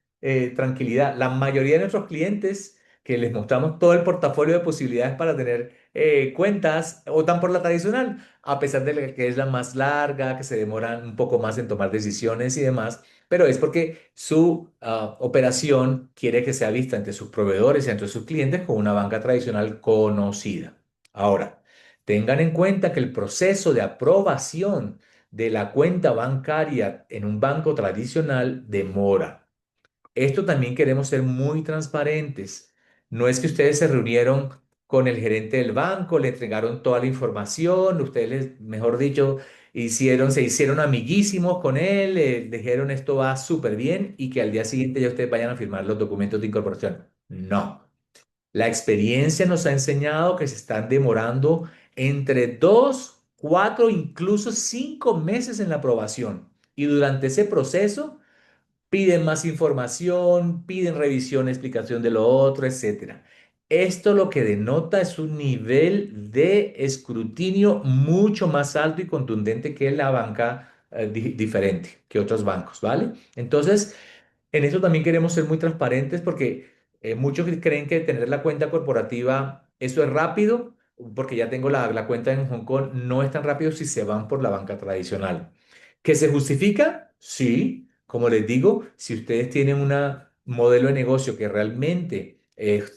tranquilidad. La mayoría de nuestros clientes que les mostramos todo el portafolio de posibilidades para tener cuentas, optan por la tradicional, a pesar de que es la más larga, que se demoran un poco más en tomar decisiones y demás, pero es porque su operación quiere que sea vista ante sus proveedores y ante sus clientes con una banca tradicional conocida. Ahora, tengan en cuenta que el proceso de aprobación de la cuenta bancaria en un banco tradicional demora. Esto también queremos ser muy transparentes. No es que ustedes se reunieron con el gerente del banco, le entregaron toda la información, ustedes, mejor dicho, se hicieron amiguísimos con él, le dijeron esto va súper bien y que al día siguiente ya ustedes vayan a firmar los documentos de incorporación. No. La experiencia nos ha enseñado que se están demorando entre 2, 4, incluso 5 meses en la aprobación. Y durante ese proceso piden más información, piden revisión, explicación de lo otro, etcétera. Esto lo que denota es un nivel de escrutinio mucho más alto y contundente que la banca diferente, que otros bancos, ¿vale? Entonces, en eso también queremos ser muy transparentes porque muchos creen que tener la cuenta corporativa, eso es rápido, porque ya tengo la cuenta en Hong Kong, no es tan rápido si se van por la banca tradicional. ¿Que se justifica? Sí, como les digo, si ustedes tienen un modelo de negocio que realmente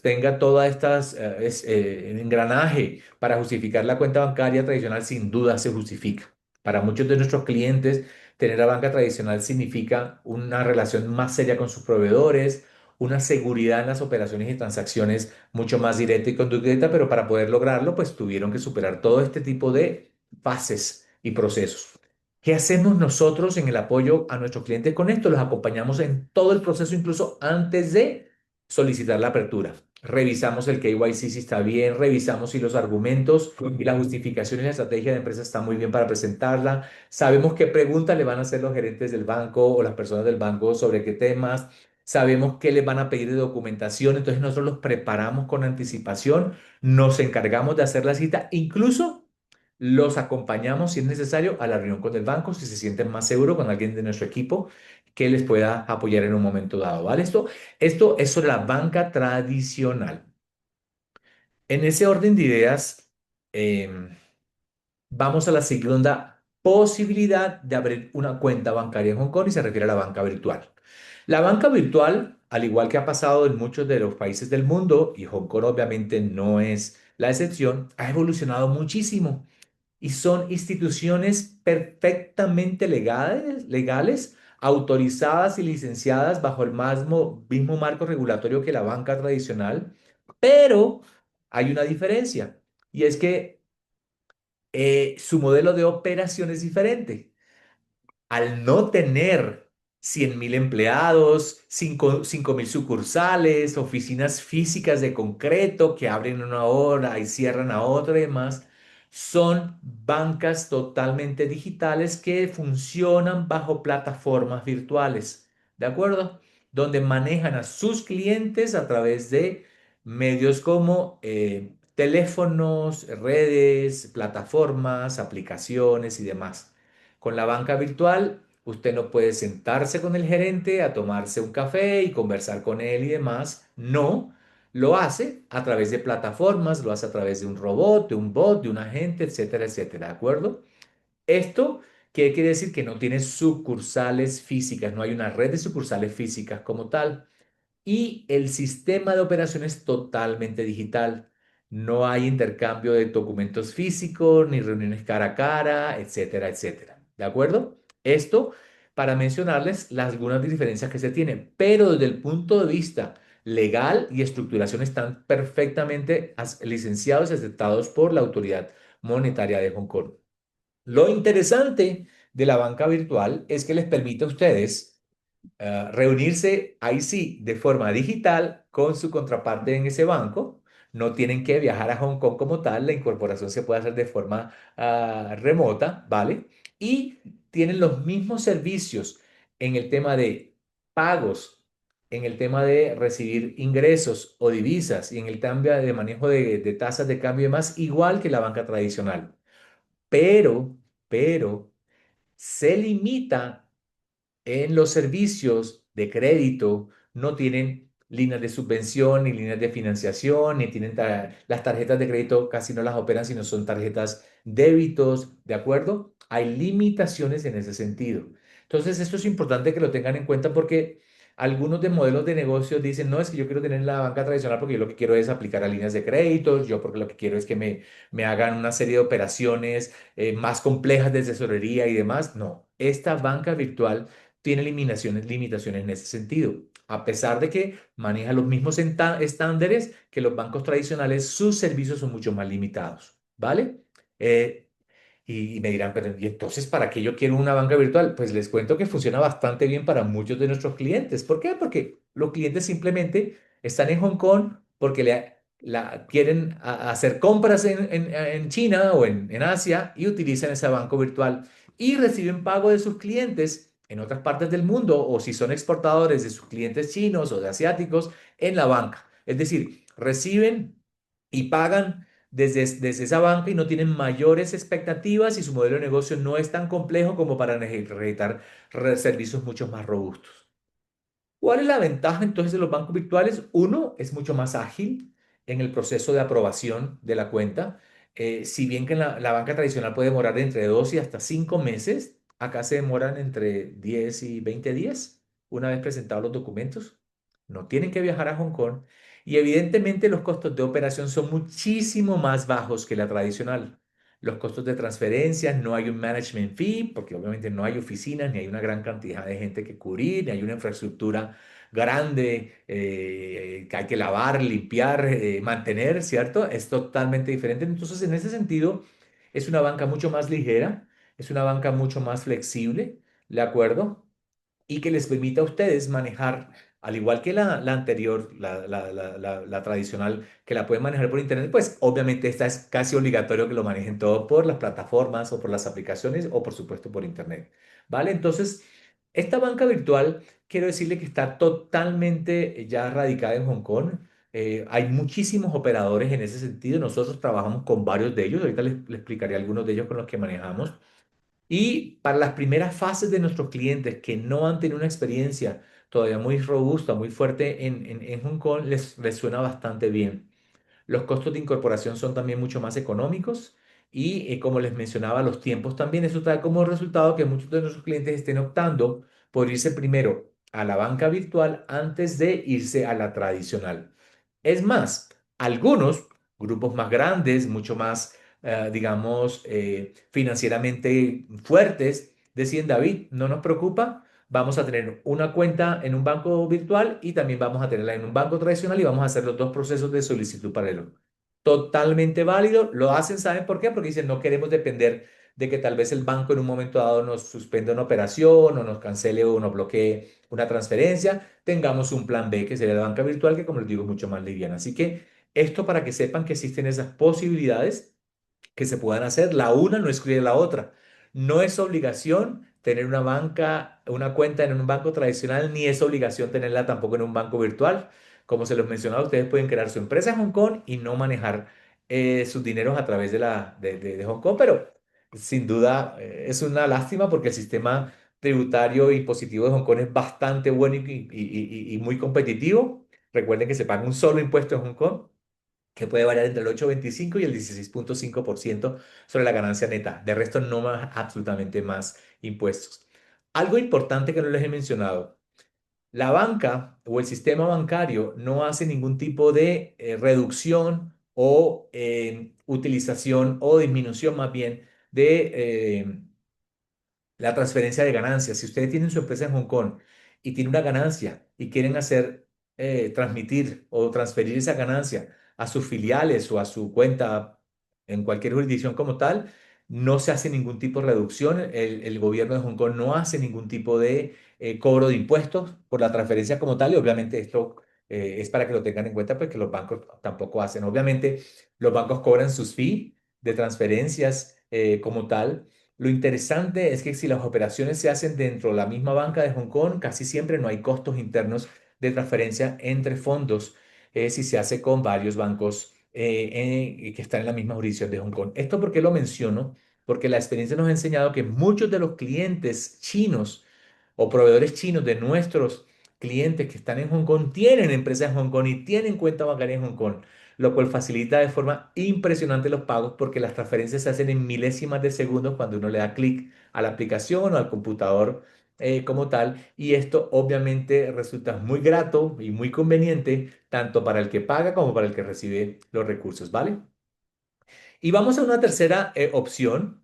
tenga todas estas engranaje para justificar la cuenta bancaria tradicional, sin duda se justifica. Para muchos de nuestros clientes, tener la banca tradicional significa una relación más seria con sus proveedores, una seguridad en las operaciones y transacciones mucho más directa y concreta, pero para poder lograrlo, pues tuvieron que superar todo este tipo de fases y procesos. ¿Qué hacemos nosotros en el apoyo a nuestros clientes con esto? Los acompañamos en todo el proceso, incluso antes de solicitar la apertura. Revisamos el KYC si está bien, revisamos si los argumentos y la justificación y la estrategia de empresa está muy bien para presentarla. Sabemos qué preguntas le van a hacer los gerentes del banco o las personas del banco sobre qué temas. Sabemos qué les van a pedir de documentación. Entonces nosotros los preparamos con anticipación. Nos encargamos de hacer la cita. Incluso los acompañamos, si es necesario, a la reunión con el banco, si se sienten más seguros con alguien de nuestro equipo que les pueda apoyar en un momento dado, ¿vale? Esto es sobre la banca tradicional. En ese orden de ideas, em, vamos a la segunda posibilidad de abrir una cuenta bancaria en Hong Kong y se refiere a la banca virtual. La banca virtual, al igual que ha pasado en muchos de los países del mundo, y Hong Kong obviamente no es la excepción, ha evolucionado muchísimo y son instituciones perfectamente legales, autorizadas y licenciadas bajo el mismo marco regulatorio que la banca tradicional, pero hay una diferencia y es que su modelo de operación es diferente. Al no tener 100.000 empleados, 5.000 sucursales, oficinas físicas de concreto que abren una hora y cierran a otra y demás, son bancas totalmente digitales que funcionan bajo plataformas virtuales, ¿de acuerdo? Donde manejan a sus clientes a través de medios como teléfonos, redes, plataformas, aplicaciones y demás. Con la banca virtual, usted no puede sentarse con el gerente a tomarse un café y conversar con él y demás. No, lo hace a través de plataformas, lo hace a través de un robot, de un bot, de un agente, etcétera, etcétera. ¿De acuerdo? Esto, ¿qué quiere decir? Que no tiene sucursales físicas, no hay una red de sucursales físicas como tal. Y el sistema de operación es totalmente digital. No hay intercambio de documentos físicos, ni reuniones cara a cara, etcétera, etcétera. ¿De acuerdo? Esto para mencionarles algunas diferencias que se tienen, pero desde el punto de vista legal y estructuración están perfectamente licenciados y aceptados por la autoridad monetaria de Hong Kong. Lo interesante de la banca virtual es que les permite a ustedes reunirse ahí sí de forma digital con su contraparte en ese banco. No tienen que viajar a Hong Kong como tal, la incorporación se puede hacer de forma remota, ¿vale? Y tienen los mismos servicios en el tema de pagos, en el tema de recibir ingresos o divisas y en el cambio de manejo de tasas de cambio y demás, igual que la banca tradicional. Pero, pero, se limita en los servicios de crédito, no tienen líneas de subvención ni líneas de financiación, ni tienen las tarjetas de crédito casi no las operan, sino son tarjetas débitos, ¿de acuerdo? Hay limitaciones en ese sentido. Entonces, esto es importante que lo tengan en cuenta porque algunos de modelos de negocios dicen, no, es que yo quiero tener la banca tradicional porque yo lo que quiero es aplicar a líneas de crédito, yo porque lo que quiero es que me hagan una serie de operaciones más complejas de tesorería y demás. No, esta banca virtual tiene limitaciones en ese sentido. A pesar de que maneja los mismos estándares que los bancos tradicionales, sus servicios son mucho más limitados, ¿vale? Eh, y me dirán, pero ¿y entonces para qué yo quiero una banca virtual? Pues les cuento que funciona bastante bien para muchos de nuestros clientes. ¿Por qué? Porque los clientes simplemente están en Hong Kong porque quieren hacer compras en China o en Asia y utilizan ese banco virtual y reciben pago de sus clientes en otras partes del mundo o si son exportadores de sus clientes chinos o de asiáticos en la banca. Es decir, reciben y pagan desde esa banca y no tienen mayores expectativas y su modelo de negocio no es tan complejo como para necesitar servicios mucho más robustos. ¿Cuál es la ventaja entonces de los bancos virtuales? Uno, es mucho más ágil en el proceso de aprobación de la cuenta. Si bien que en la banca tradicional puede demorar entre 2 y hasta 5 meses, acá se demoran entre 10 y 20 días una vez presentados los documentos. No tienen que viajar a Hong Kong y evidentemente los costos de operación son muchísimo más bajos que la tradicional. Los costos de transferencias, no hay un management fee, porque obviamente no hay oficinas, ni hay una gran cantidad de gente que cubrir, ni hay una infraestructura grande que hay que lavar, limpiar, mantener, ¿cierto? Es totalmente diferente. Entonces, en ese sentido, es una banca mucho más ligera, es una banca mucho más flexible, ¿de acuerdo? Y que les permita a ustedes manejar, al igual que la anterior, la tradicional, que la pueden manejar por internet, pues obviamente esta es casi obligatorio que lo manejen todo por las plataformas o por las aplicaciones o por supuesto por internet, ¿vale? Entonces, esta banca virtual, quiero decirle que está totalmente ya radicada en Hong Kong. Hay muchísimos operadores en ese sentido. Nosotros trabajamos con varios de ellos. Ahorita les explicaré algunos de ellos con los que manejamos. Y para las primeras fases de nuestros clientes que no han tenido una experiencia todavía muy robusta, muy fuerte en Hong Kong, les suena bastante bien. Los costos de incorporación son también mucho más económicos y como les mencionaba, los tiempos también. Eso trae como resultado que muchos de nuestros clientes estén optando por irse primero a la banca virtual antes de irse a la tradicional. Es más, algunos grupos más grandes, mucho más, digamos, financieramente fuertes, deciden, David, no nos preocupa. Vamos a tener una cuenta en un banco virtual y también vamos a tenerla en un banco tradicional y vamos a hacer los dos procesos de solicitud paralelo. Totalmente válido. Lo hacen, ¿saben por qué? Porque dicen, no queremos depender de que tal vez el banco en un momento dado nos suspenda una operación o nos cancele o nos bloquee una transferencia. Tengamos un plan B, que sería la banca virtual, que como les digo, es mucho más liviana. Así que esto para que sepan que existen esas posibilidades que se puedan hacer. La una no excluye la otra. No es obligación tener una banca, una cuenta en un banco tradicional, ni es obligación tenerla tampoco en un banco virtual. Como se los mencionaba, ustedes pueden crear su empresa en Hong Kong y no manejar sus dineros a través de Hong Kong, pero sin duda es una lástima porque el sistema tributario y impositivo de Hong Kong es bastante bueno y muy competitivo. Recuerden que se paga un solo impuesto en Hong Kong que puede variar entre el 8,25 y el 16,5% sobre la ganancia neta. De resto, no más absolutamente más impuestos. Algo importante que no les he mencionado. La banca o el sistema bancario no hace ningún tipo de reducción o utilización o disminución más bien de la transferencia de ganancias. Si ustedes tienen su empresa en Hong Kong y tienen una ganancia y quieren hacer, transmitir o transferir esa ganancia a sus filiales o a su cuenta en cualquier jurisdicción como tal, no se hace ningún tipo de reducción. El gobierno de Hong Kong no hace ningún tipo de cobro de impuestos por la transferencia como tal. Y obviamente esto es para que lo tengan en cuenta, porque los bancos tampoco hacen. Obviamente los bancos cobran sus fees de transferencias como tal. Lo interesante es que si las operaciones se hacen dentro de la misma banca de Hong Kong, casi siempre no hay costos internos de transferencia entre fondos si se hace con varios bancos que están en la misma jurisdicción de Hong Kong. ¿Esto por qué lo menciono? Porque la experiencia nos ha enseñado que muchos de los clientes chinos o proveedores chinos de nuestros clientes que están en Hong Kong tienen empresas en Hong Kong y tienen cuenta bancaria en Hong Kong, lo cual facilita de forma impresionante los pagos porque las transferencias se hacen en milésimas de segundos cuando uno le da clic a la aplicación o al computador como tal. Y esto obviamente resulta muy grato y muy conveniente tanto para el que paga como para el que recibe los recursos, ¿vale? Y vamos a una tercera opción,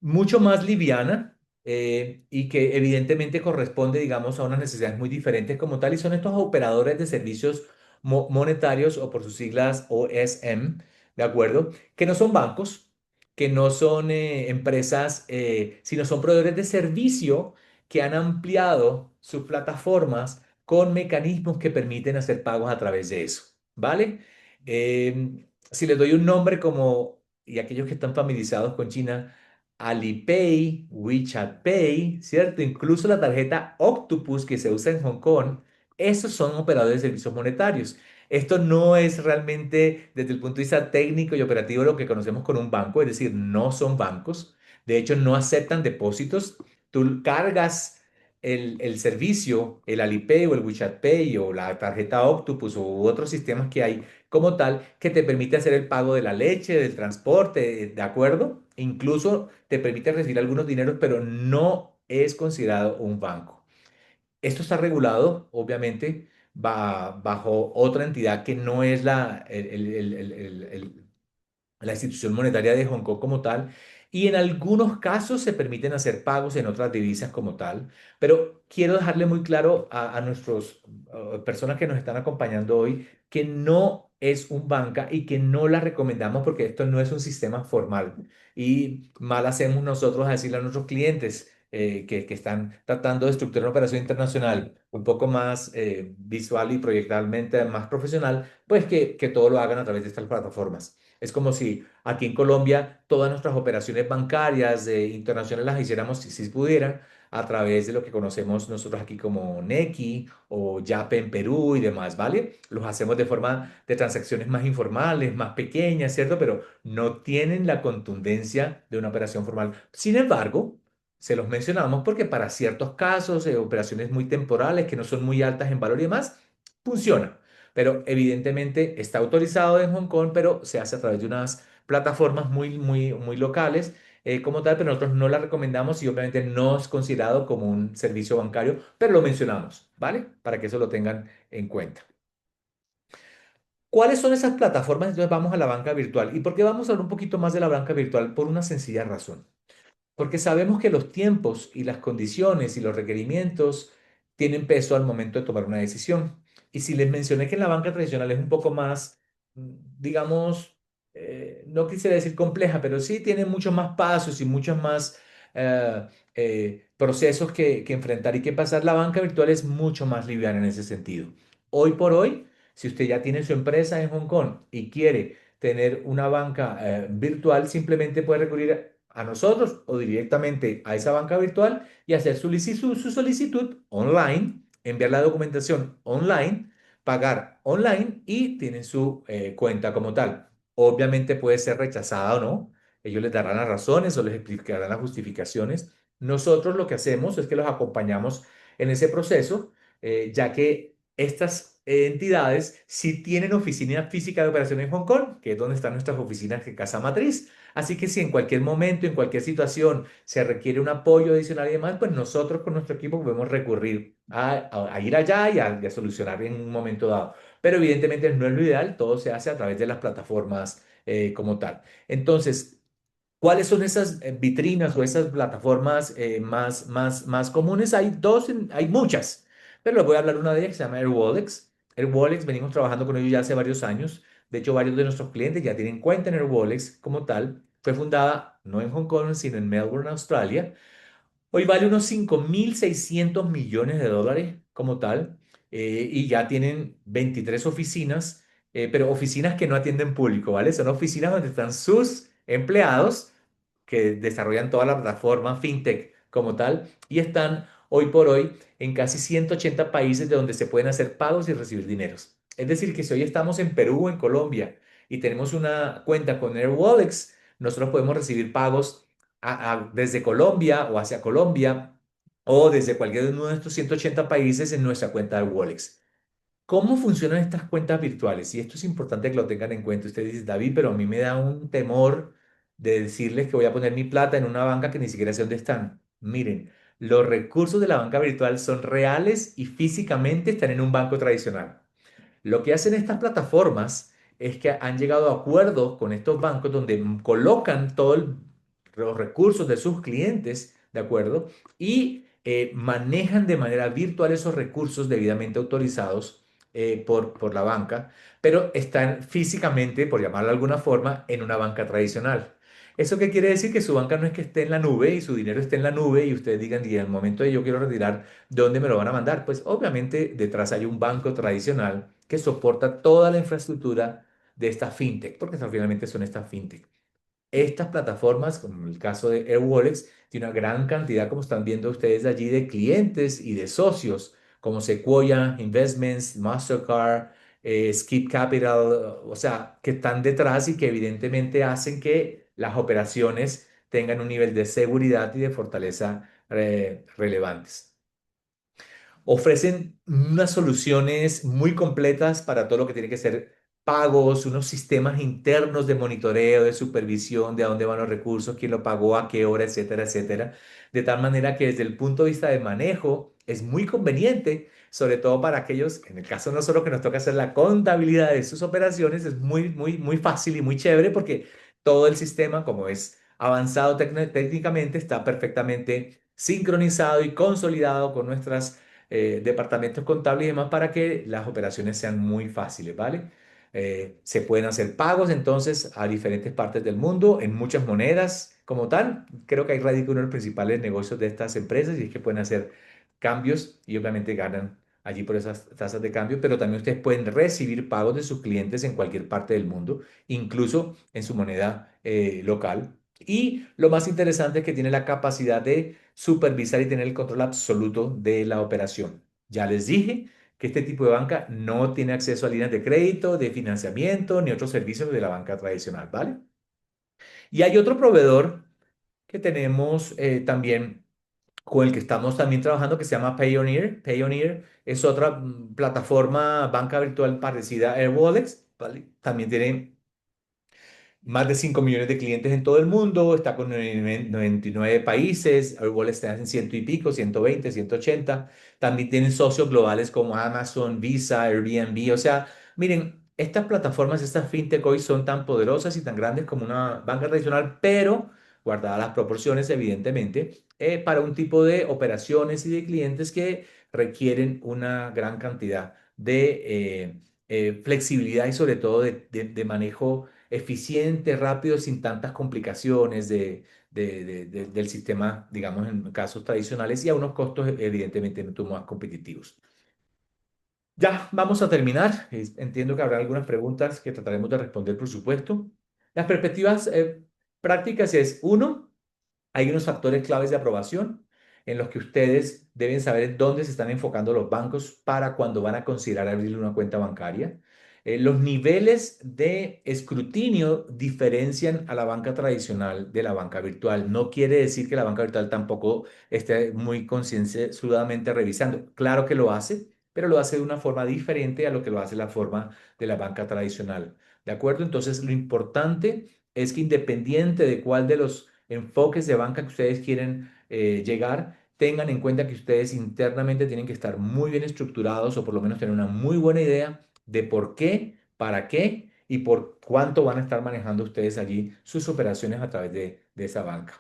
mucho más liviana. y que evidentemente corresponde, digamos, a unas necesidades muy diferentes como tal, y son estos operadores de servicios monetarios o por sus siglas OSM, ¿de acuerdo? Que no son bancos, que no son empresas, sino son proveedores de servicio que han ampliado sus plataformas con mecanismos que permiten hacer pagos a través de eso, ¿vale? Si les doy un nombre como, y aquellos que están familiarizados con China, Alipay, WeChat Pay, ¿cierto? Incluso la tarjeta Octopus que se usa en Hong Kong, esos son operadores de servicios monetarios. Esto no es realmente desde el punto de vista técnico y operativo lo que conocemos con un banco, es decir, no son bancos. De hecho, no aceptan depósitos. Tú cargas el servicio, el Alipay o el WeChat Pay o la tarjeta Octopus u otros sistemas que hay como tal, que te permite hacer el pago de la leche, del transporte, ¿de acuerdo? Incluso te permite recibir algunos dineros, pero no es considerado un banco. Esto está regulado, obviamente, bajo otra entidad que no es la institución monetaria de Hong Kong como tal, y en algunos casos se permiten hacer pagos en otras divisas como tal, pero quiero dejarle muy claro a nuestros personas que nos están acompañando hoy que no es un banca y que no la recomendamos porque esto no es un sistema formal y mal hacemos nosotros a decirle a nuestros clientes que están tratando de estructurar una operación internacional un poco más visual y proyectalmente más profesional, pues que todo lo hagan a través de estas plataformas. Es como si aquí en Colombia todas nuestras operaciones bancarias internacionales las hiciéramos, si pudieran, a través de lo que conocemos nosotros aquí como Nequi o Yape en Perú y demás, ¿vale? Los hacemos de forma de transacciones más informales, más pequeñas, ¿cierto? Pero no tienen la contundencia de una operación formal. Sin embargo, se los mencionamos porque para ciertos casos, operaciones muy temporales que no son muy altas en valor y demás, funciona. Pero evidentemente está autorizado en Hong Kong, pero se hace a través de unas plataformas muy locales como tal, pero nosotros no la recomendamos y obviamente no es considerado como un servicio bancario, pero lo mencionamos, ¿vale? Para que eso lo tengan en cuenta. ¿Cuáles son esas plataformas? Entonces vamos a la banca virtual. ¿Y por qué vamos a hablar un poquito más de la banca virtual? Por una sencilla razón. Porque sabemos que los tiempos y las condiciones y los requerimientos tienen peso al momento de tomar una decisión. Y si les mencioné que en la banca tradicional es un poco más, digamos, no quisiera decir compleja, pero sí tiene muchos más pasos y muchos más procesos que enfrentar y que pasar, la banca virtual es mucho más liviana en ese sentido. Hoy por hoy, si usted ya tiene su empresa en Hong Kong y quiere tener una banca virtual, simplemente puede recurrir a nosotros o directamente a esa banca virtual y hacer su solicitud online, enviar la documentación online, pagar online y tienen su cuenta como tal. Obviamente puede ser rechazada o no. Ellos les darán las razones o les explicarán las justificaciones. Nosotros lo que hacemos es que los acompañamos en ese proceso, ya que estas entidades sí tienen oficina física de operación en Hong Kong, que es donde están nuestras oficinas de casa matriz. Así que si en cualquier momento, en cualquier situación se requiere un apoyo adicional y demás, pues nosotros con nuestro equipo podemos recurrir a ir allá y a solucionar en un momento dado. Pero evidentemente no es lo ideal, todo se hace a través de las plataformas como tal. Entonces, ¿cuáles son esas vitrinas o esas plataformas más comunes? Hay dos, hay muchas, pero les voy a hablar de una de ellas que se llama AirWallex. AirWallex, venimos trabajando con ellos ya hace varios años. De hecho, varios de nuestros clientes ya tienen cuenta en AirWallex como tal. Fue fundada no en Hong Kong, sino en Melbourne, Australia. Hoy vale unos 5.600 millones de dólares como tal, y ya tienen 23 oficinas, pero oficinas que no atienden público, ¿vale? Son oficinas donde están sus empleados que desarrollan toda la plataforma fintech como tal y están hoy por hoy en casi 180 países de donde se pueden hacer pagos y recibir dineros. Es decir, que si hoy estamos en Perú o en Colombia y tenemos una cuenta con AirWallex, nosotros podemos recibir pagos desde Colombia o hacia Colombia o desde cualquier uno de estos 180 países en nuestra cuenta de AirWallex. ¿Cómo funcionan estas cuentas virtuales? Y esto es importante que lo tengan en cuenta. Usted dice, David, pero a mí me da un temor de decirles que voy a poner mi plata en una banca que ni siquiera sé dónde están. Miren, los recursos de la banca virtual son reales y físicamente están en un banco tradicional. Lo que hacen estas plataformas es que han llegado a acuerdos con estos bancos donde colocan todos los recursos de sus clientes ¿de acuerdo? Y manejan de manera virtual esos recursos debidamente autorizados por la banca, pero están físicamente, por llamarlo de alguna forma, en una banca tradicional. ¿Eso qué quiere decir? Que su banca no es que esté en la nube y su dinero esté en la nube y ustedes digan, y en el momento de yo quiero retirar, ¿de dónde me lo van a mandar? Pues obviamente detrás hay un banco tradicional que soporta toda la infraestructura de esta fintech, porque finalmente son estas fintech. Estas plataformas, como el caso de AirWallets, tiene una gran cantidad, como están viendo ustedes allí, de clientes y de socios, como Sequoia Investments, Mastercard, Skip Capital, o sea, que están detrás y que evidentemente hacen que las operaciones tengan un nivel de seguridad y de fortaleza relevantes. Ofrecen unas soluciones muy completas para todo lo que tiene que ser pagos, unos sistemas internos de monitoreo, de supervisión, de a dónde van los recursos, quién lo pagó, a qué hora, etcétera, etcétera. De tal manera que desde el punto de vista de manejo es muy conveniente, sobre todo para aquellos, en el caso no solo que nos toca hacer la contabilidad de sus operaciones, es muy, muy, muy fácil y muy chévere porque todo el sistema, como es avanzado técnicamente, está perfectamente sincronizado y consolidado con nuestras departamentos contables y demás para que las operaciones sean muy fáciles, ¿vale? Se pueden hacer pagos entonces a diferentes partes del mundo en muchas monedas como tal. Creo que ahí radica uno de los principales negocios de estas empresas y es que pueden hacer cambios y obviamente ganan allí por esas tasas de cambio, pero también ustedes pueden recibir pagos de sus clientes en cualquier parte del mundo, incluso en su moneda local. Y lo más interesante es que tiene la capacidad de supervisar y tener el control absoluto de la operación. Ya les dije que este tipo de banca no tiene acceso a líneas de crédito, de financiamiento, ni otros servicios de la banca tradicional, ¿vale? Y hay otro proveedor que tenemos también, con el que estamos también trabajando, que se llama Payoneer. Payoneer es otra plataforma banca virtual parecida a AirWallets, ¿vale? También tiene más de 5 millones de clientes en todo el mundo, está con 99 países, Airball está en ciento y pico, 120, 180. También tienen socios globales como Amazon, Visa, Airbnb. O sea, miren, estas plataformas, estas fintech hoy son tan poderosas y tan grandes como una banca tradicional, pero guardadas las proporciones, evidentemente, para un tipo de operaciones y de clientes que requieren una gran cantidad de flexibilidad y sobre todo de manejo eficiente, rápido, sin tantas complicaciones del sistema, digamos, en casos tradicionales y a unos costos evidentemente mucho más competitivos. Ya vamos a terminar. Entiendo que habrá algunas preguntas que trataremos de responder, por supuesto. Las perspectivas prácticas es, uno, hay unos factores claves de aprobación en los que ustedes deben saber dónde se están enfocando los bancos para cuando van a considerar abrir una cuenta bancaria. Los niveles de escrutinio diferencian a la banca tradicional de la banca virtual. No quiere decir que la banca virtual tampoco esté muy concienzudamente revisando. Claro que lo hace, pero lo hace de una forma diferente a lo que lo hace la forma de la banca tradicional. ¿De acuerdo? Entonces, lo importante es que independiente de cuál de los enfoques de banca que ustedes quieren llegar, tengan en cuenta que ustedes internamente tienen que estar muy bien estructurados o por lo menos tener una muy buena idea de por qué, para qué y por cuánto van a estar manejando ustedes allí sus operaciones a través de esa banca.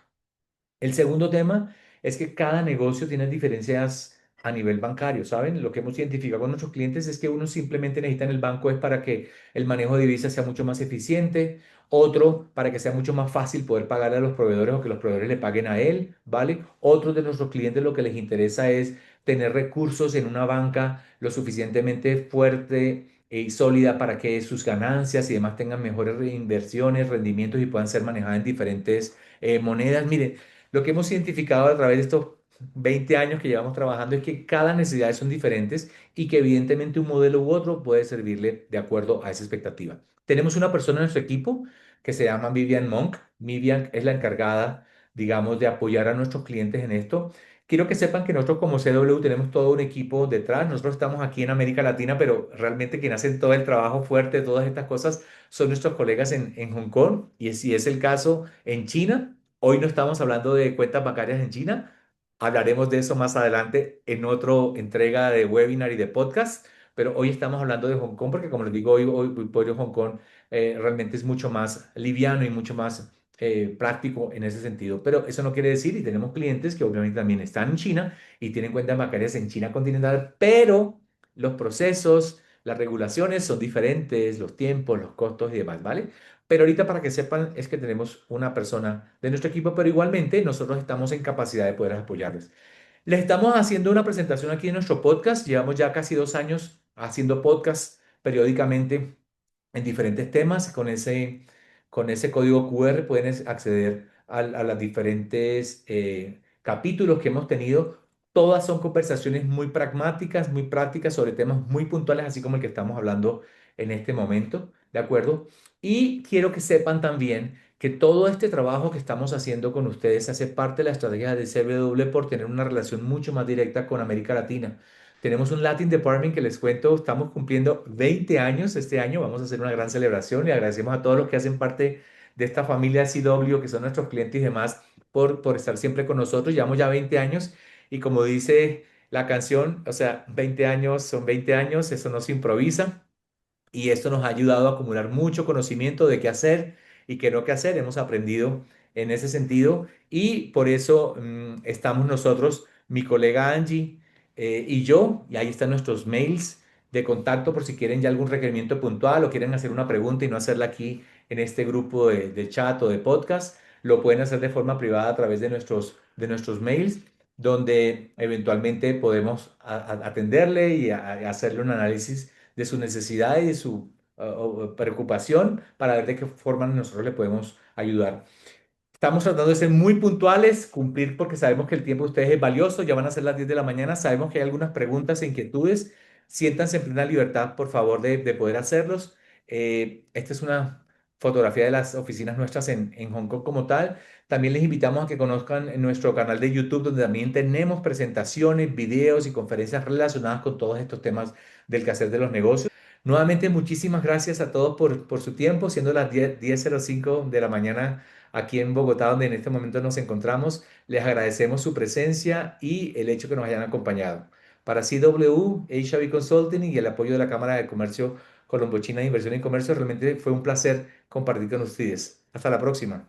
El segundo tema es que cada negocio tiene diferencias a nivel bancario, ¿saben? Lo que hemos identificado con nuestros clientes es que uno simplemente necesita en el banco es para que el manejo de divisas sea mucho más eficiente, otro para que sea mucho más fácil poder pagarle a los proveedores o que los proveedores le paguen a él, ¿vale? Otros de nuestros clientes lo que les interesa es tener recursos en una banca lo suficientemente fuerte y sólida para que sus ganancias y demás tengan mejores inversiones, rendimientos y puedan ser manejadas en diferentes monedas. Miren, lo que hemos identificado a través de estos 20 años que llevamos trabajando es que cada necesidad son diferentes y que evidentemente un modelo u otro puede servirle de acuerdo a esa expectativa. Tenemos una persona en nuestro equipo que se llama Vivian Monk. Vivian es la encargada, digamos, de apoyar a nuestros clientes en esto. Quiero que sepan que nosotros como CW tenemos todo un equipo detrás. Nosotros estamos aquí en América Latina, pero realmente quien hace todo el trabajo fuerte, todas estas cosas, son nuestros colegas en Hong Kong. Y si es el caso en China, hoy no estamos hablando de cuentas bancarias en China. Hablaremos de eso más adelante en otra entrega de webinar y de podcast. Pero hoy estamos hablando de Hong Kong porque, como les digo, hoy por hoy Hong Kong realmente es mucho más liviano y mucho más práctico en ese sentido. Pero eso no quiere decir, y tenemos clientes que obviamente también están en China y tienen cuentas bancarias en China continental, pero los procesos, las regulaciones son diferentes, los tiempos, los costos y demás, ¿vale? Pero ahorita para que sepan es que tenemos una persona de nuestro equipo, pero igualmente nosotros estamos en capacidad de poder apoyarles. Les estamos haciendo una presentación aquí en nuestro podcast. Llevamos ya casi 2 años haciendo podcast periódicamente en diferentes temas. Con ese código QR pueden acceder a las diferentes capítulos que hemos tenido. Todas son conversaciones muy pragmáticas, muy prácticas sobre temas muy puntuales, así como el que estamos hablando en este momento, ¿de acuerdo? Y quiero que sepan también que todo este trabajo que estamos haciendo con ustedes hace parte de la estrategia de CW por tener una relación mucho más directa con América Latina. Tenemos un Latin Department que les cuento, estamos cumpliendo 20 años este año, vamos a hacer una gran celebración y agradecemos a todos los que hacen parte de esta familia CW, que son nuestros clientes y demás, por estar siempre con nosotros. Llevamos ya 20 años y como dice la canción, o sea, 20 años son 20 años, eso no se improvisa y esto nos ha ayudado a acumular mucho conocimiento de qué hacer y qué no qué hacer. Hemos aprendido en ese sentido y por eso estamos nosotros, mi colega Angie y yo, y ahí están nuestros mails de contacto por si quieren ya algún requerimiento puntual o quieren hacer una pregunta y no hacerla aquí en este grupo de chat o de podcast, lo pueden hacer de forma privada a través de nuestros mails, donde eventualmente podemos atenderle y hacerle un análisis de su necesidad y de su preocupación para ver de qué forma nosotros le podemos ayudar. Estamos tratando de ser muy puntuales, cumplir porque sabemos que el tiempo de ustedes es valioso, ya van a ser las 10 de la mañana, sabemos que hay algunas preguntas e inquietudes, siéntanse en plena libertad, por favor, de poder hacerlos. Esta es una fotografía de las oficinas nuestras en Hong Kong como tal. También les invitamos a que conozcan en nuestro canal de YouTube, donde también tenemos presentaciones, videos y conferencias relacionadas con todos estos temas del quehacer de los negocios. Nuevamente, muchísimas gracias a todos por su tiempo, siendo las 10:05 de la mañana aquí en Bogotá, donde en este momento nos encontramos. Les agradecemos su presencia y el hecho que nos hayan acompañado. Para CW, HAB Consulting y el apoyo de la Cámara de Comercio Colombo China de Inversión y Comercio, realmente fue un placer compartir con ustedes. Hasta la próxima.